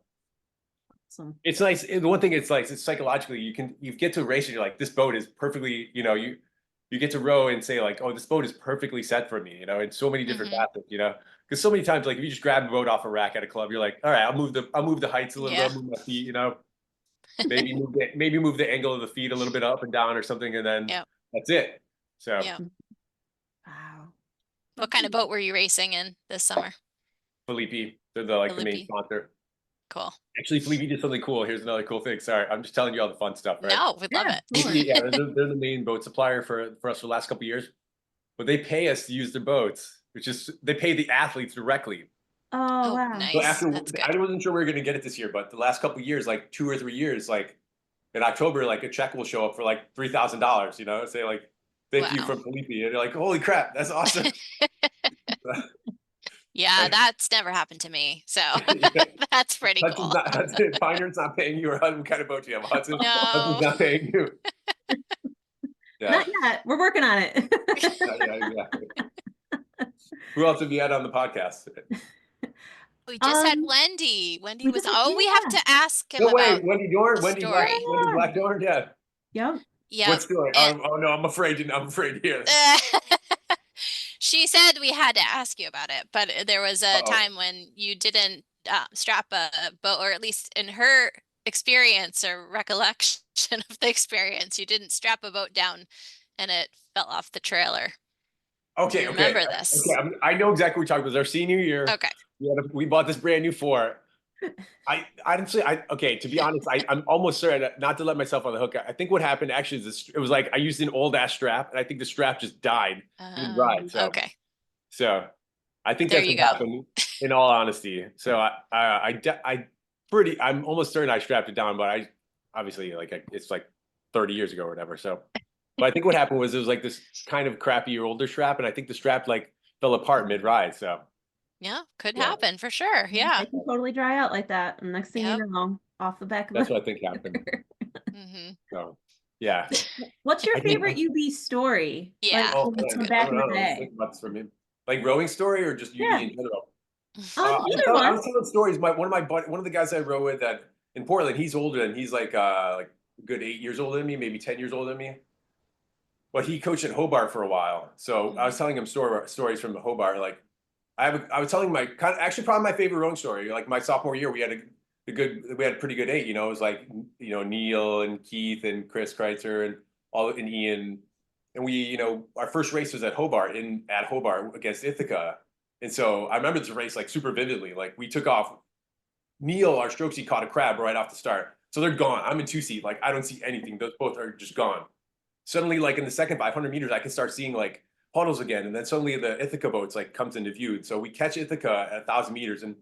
Awesome. It's nice. The one thing it's like, it's psychologically, you get to a race and you're like, this boat is perfectly, you get to row and say like, oh, this boat is perfectly set for me, in so many different Mhm. facets, because so many times, like if you just grab a boat off a rack at a club, you're like, all right, I'll move the heights a little bit, Yeah. I'll move my feet, maybe move the angle of the feet a little bit up and down or something, and then Yep. that's it. So Yep. Wow. What kind of boat were you racing in this summer? Felipe, they're the main Philippi. sponsor. Cool. Actually, Felipe did something cool. Here's another cool thing. Sorry, I'm just telling you all the fun stuff, right? No, we love Yeah, it. sure. Yeah, they're the main boat supplier for us for the last couple of years, but they pay us to use their boats, which is they pay the athletes directly. Oh, Oh, wow. So nice. after That's I good. wasn't sure we were going to get it this year, but the last couple of years, like 2 or 3 years, like in October, like a check will show up for like $3,000. Say like thank you Wow. from Felipe, and you're like, holy crap, that's awesome. Yeah, Right? that's never happened to me. So Yeah. that's pretty Hudson's cool. not, Pineart's not paying you, or what kind of boat do you have? Hudson's No. not paying you. Yeah. Not yet. We're working on it. Yeah, exactly. Who else have you had on the podcast? We just had Um, Wendy. Wendy we was, just, oh, we have yeah, to ask him No way, about Wendy Dorn, story. Wendy yeah, Blackthorn, yeah. yep. Yep. What story? And Oh no, I'm afraid to hear. she said we had to ask you about it, but there was a Uh-oh. time when you didn't strap a boat, or at least in her experience or recollection of the experience, you didn't strap a boat down and it fell off the trailer. Do Okay, you okay, remember okay. this? I know exactly what you're talking about. It was our senior year. Okay. We bought this brand new four. Okay, to be honest, I'm almost certain, not to let myself on the hook. I think what happened actually is this, it was like I used an old ass strap, and I think the strap just died mid-ride. Okay. So I think There that's you what go. happened. In all honesty, so I'm almost certain I strapped it down, but I obviously it's like 30 years ago or whatever. So, but I think what happened was it was like this kind of crappy older strap, and I think the strap like fell apart mid-ride. So Yeah, could yeah, happen for sure. Yeah. They can totally dry out like that. And next thing you Yep. know, off the back of that's the. what I think happened. Hmm. So yeah. What's your I think. favorite UB story? Like Yeah. Oh from man, back in I the don't know. Let's day? think about this for a minute. Like rowing story or just UB Yeah. in general? Either I one. was telling stories. One of the guys I row with that in Portland, he's older and he's like a good 8 years older than me, maybe 10 years older than me. But he coached at Hobart for a while, so I was telling him stories from Hobart. Like I was telling my actually probably my favorite rowing story. Like my sophomore year, we had a pretty good eight. You know, it was like Neil and Keith and Chris Kreitzer and Ian, and we our first race was at Hobart against Ithaca, and so I remember this race like super vividly. Like we took off. Neil, our strokesy, caught a crab right off the start, so they're gone. I'm in two seat, like I don't see anything. Those both are just gone. Suddenly, like in the second 500 meters, I can start seeing like puddles again, and then suddenly the Ithaca boats like comes into view. And so we catch Ithaca at 1,000 meters, and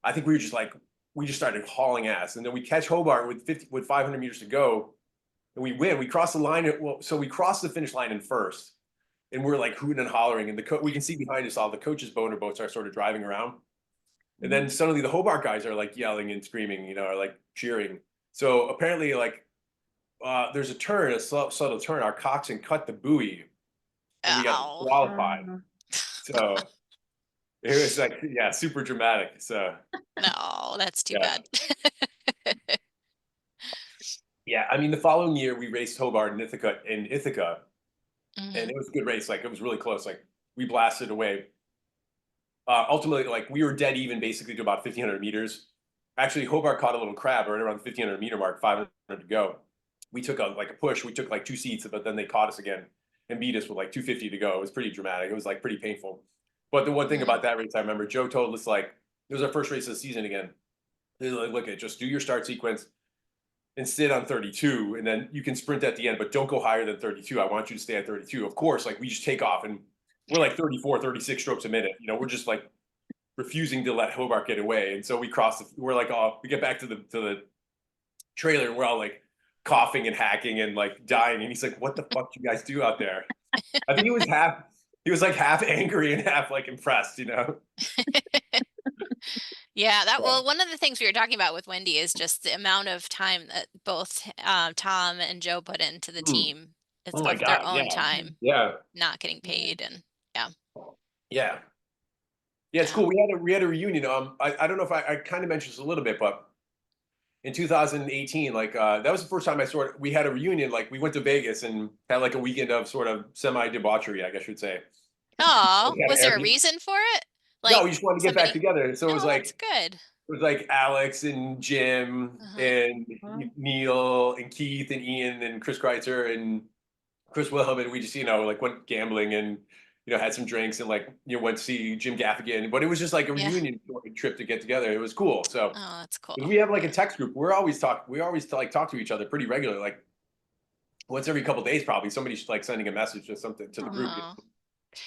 I think we just started hauling ass, and then we catch Hobart with 500 meters to go, and we win. We cross the line. So we cross the finish line in first, and we're like hooting and hollering, and we can see behind us all the coaches' boats are sort of driving around, and then suddenly the Hobart guys are like yelling and screaming, are like cheering. So apparently, like there's a subtle turn. Our coxswain cut the buoy, and we got Oh. disqualified. So it was like, yeah, super dramatic. So No, that's too yeah, bad. yeah. I mean, the following year we raced Hobart and Ithaca, and Hmm. it was a good race. Like it was really close. Like we blasted away. Ultimately, like we were dead even basically to about 1,500 meters. Actually, Hobart caught a little crab right around the 1,500 meter mark, 500 to go. We took a push. We took like two seats, but then they caught us again and beat us with like 250 to go. It was pretty dramatic. It was like pretty painful. But the one thing about that race, I remember Joe told us like it was our first race of the season again. He's like, look at just do your start sequence and sit on 32, and then you can sprint at the end, but don't go higher than 32. I want you to stay at 32. Of course, like we just take off and we're like 34, 36 strokes a minute. We're just like refusing to let Hobart get away. And so we're like, oh, we get back to the trailer and we're all like coughing and hacking and like dying. And he's like, what the fuck do you guys do out there? I think he was like half angry and half like impressed. Yeah, well, one of the things we were talking about with Wendy is just the amount of time that both Tom and Joe put into the team. It's Oh my of their God. own Yeah. time, Yeah. not getting paid, and yeah. Yeah. Yeah. It's cool. We had a reunion. I don't know if I kind of mentioned this a little bit, but in 2018, like that was the first time we had a reunion. Like we went to Vegas and had like a weekend of sort of semi debauchery, I guess you'd say. Oh, We had was an there a Airbnb. reason for it? No, Like we just wanted to get back somebody? together. So Oh, that's good. it was like Alex and Jim Uh-huh. and Neil and Keith and Ian and Chris Kreitzer and Chris Wilhelm, and we just like went gambling and had some drinks and like went to see Jim Gaffigan. But it was just like a Yeah. reunion trip to get together. It was cool. So Oh, that's cool. we have like a text group. We always talk to each other pretty regularly. Like once every couple of days, probably somebody's like sending a message or something to the group. Oh.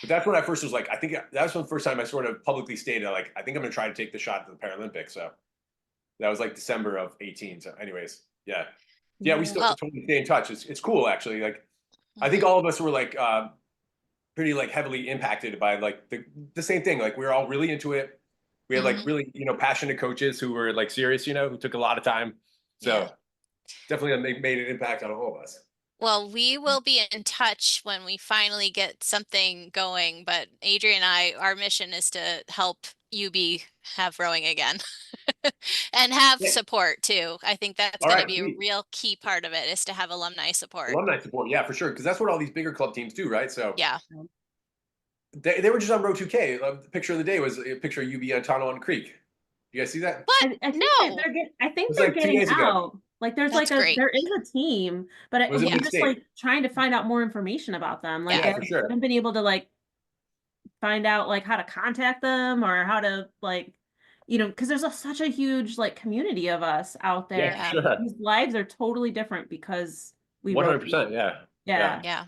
But that's when I first was like, I think that was the first time I sort of publicly stated like, I think I'm gonna try to take the shot to the Paralympics. So that was like December of 18. So anyways, yeah. We still Well, totally stay in touch. It's cool actually. Like I think all of us were like pretty like heavily impacted by like the same thing. Like we were all really into it. We had like really, passionate coaches who were like serious, who took a lot of time. So definitely made an impact on all of us. Well, we will be in touch when we finally get something going, but Adrien and I, our mission is to help UB have rowing again and have support too. I think that's going to be a real key part of it, is to have alumni support. Alumni support, yeah, for sure. Because that's what all these bigger club teams do, right? So yeah. They were just on Row 2K. The picture of the day was a picture of UB on Tonawanda Creek. You guys see that? What? I think they're getting out. Like there's That's like there is a team, but we're just like trying to find out more information about them. Like for sure. I haven't been able to like find out like how to contact them or how to like, because there's such a huge like community of us out there. Yeah, sure. These lives are totally different because we 100%. Yeah.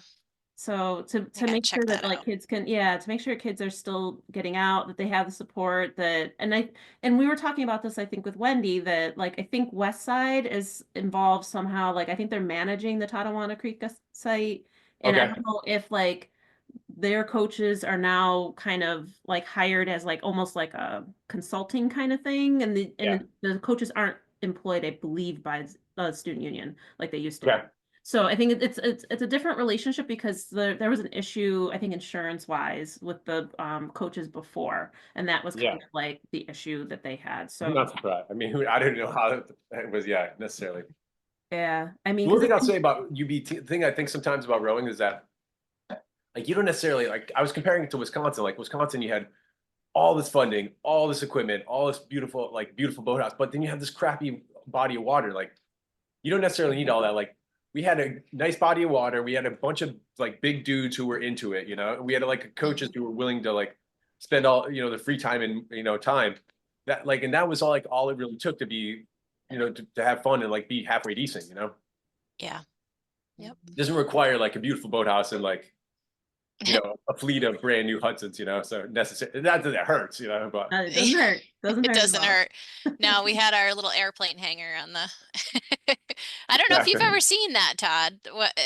So to make sure that like kids can, to make sure kids are still getting out, that they have the support and we were talking about this, I think, with Wendy, that like, I think West Side is involved somehow. Like, I think they're managing the Tonawanda Creek site. And I don't know if like their coaches are now kind of like hired as like almost like a consulting kind of thing. And the coaches aren't employed, I believe, by the student union like they used to be. So I think it's a different relationship because there was an issue, I think, insurance wise with the coaches before, and that was kind of like the issue that they had. So I'm not surprised. I mean, I didn't know how it was. necessarily. Yeah, I mean, one thing I'll say about UB thing I think sometimes about rowing is that like you don't necessarily like. I was comparing it to Wisconsin. Like Wisconsin, you had all this funding, all this equipment, all this beautiful boathouse, but then you have this crappy body of water. Like you don't necessarily need all that. Like we had a nice body of water. We had a bunch of like big dudes who were into it, we had like coaches who were willing to like spend all, the free time and, time that like, and that was all it really took to be, to have fun and like be halfway decent, Yeah. Yep. It doesn't require like a beautiful boathouse and like, a fleet of brand new Hudsons, so necessary. That hurts, but it doesn't hurt. It doesn't hurt. No, we had our little airplane hangar on the. I don't know if you've ever seen that, Todd.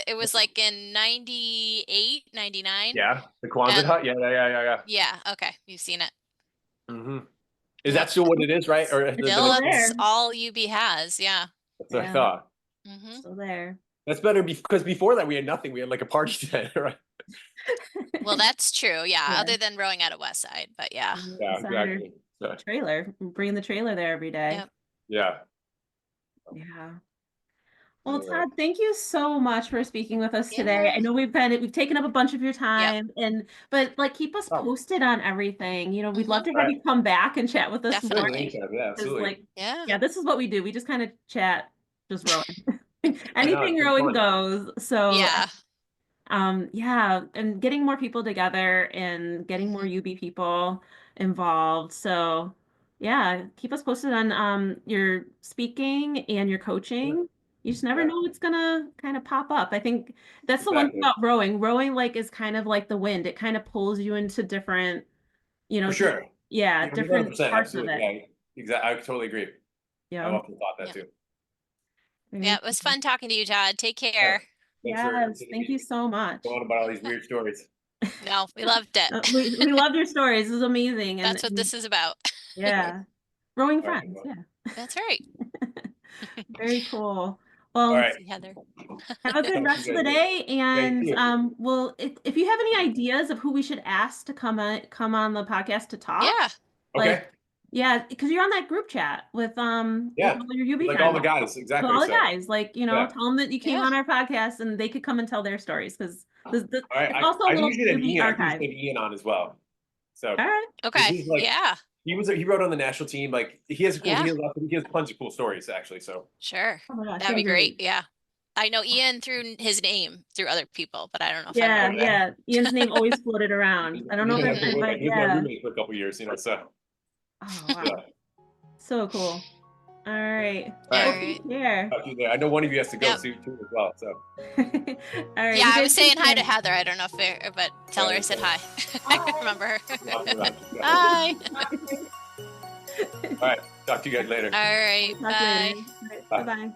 It was like in 98, 99. Yeah, the Quonset hut. Yeah. Yeah. Okay, you've seen it. Mm-hmm. Is that still what it is, right? Or still, that's all UB has. Yeah. That's what I thought. Mm-hmm. Still there. That's better because before that we had nothing. We had like a party tent, right? Well, that's true. Yeah, other than rowing out of West Side, but yeah. Yeah, exactly. Trailer, bringing the trailer there every day. Yep. Yeah. Well, Todd, thank you so much for speaking with us today. I know we've taken up a bunch of your time, but like keep us posted on everything. We'd love to have you come back and chat with us. Definitely. Yeah, absolutely. Like, this is what we do. We just kind of chat, just rowing. Anything rowing goes. So and getting more people together and getting more UB people involved. So keep us posted on your speaking and your coaching. You just never know what's gonna kind of pop up. I think that's the one thing about rowing. Rowing like is kind of like the wind. It kind of pulls you into different, For sure. Different parts of it. Yeah, exactly. I totally agree. Yeah. I've often thought that too. Yeah, it was fun talking to you, Todd. Take care. Yes, thank you so much. Going about all these weird stories. No, we loved it. We loved your stories. It was amazing. That's what this is about. Yeah. Rowing friends. Yeah. That's right. Very cool. Well, Heather. Have a good rest of the day. And if you have any ideas of who we should ask to come on the podcast to talk. Yeah. Okay. Yeah, because you're on that group chat with with all your UB like friends. all the guys, exactly. All the guys, like tell them that you came on our podcast and they could come and tell their stories because it's also I a little usually have Ian. archive. Ian on as well. So all right, okay, he rode on the national team. Like he has tons of cool stories actually. So sure, that'd be great. Yeah. I know Ian through his name through other people, but I don't know if Ian's name always floated around. I don't know if he was my roommate for a couple years, so. Oh wow. So cool. All right. Yeah. I know one of you has to go too as well. So. All right. Yeah, I was saying hi to Heather. I don't know if but tell her I said hi. I remember her. Bye. All right. Talk to you guys later. All right. Bye. Bye. Bye.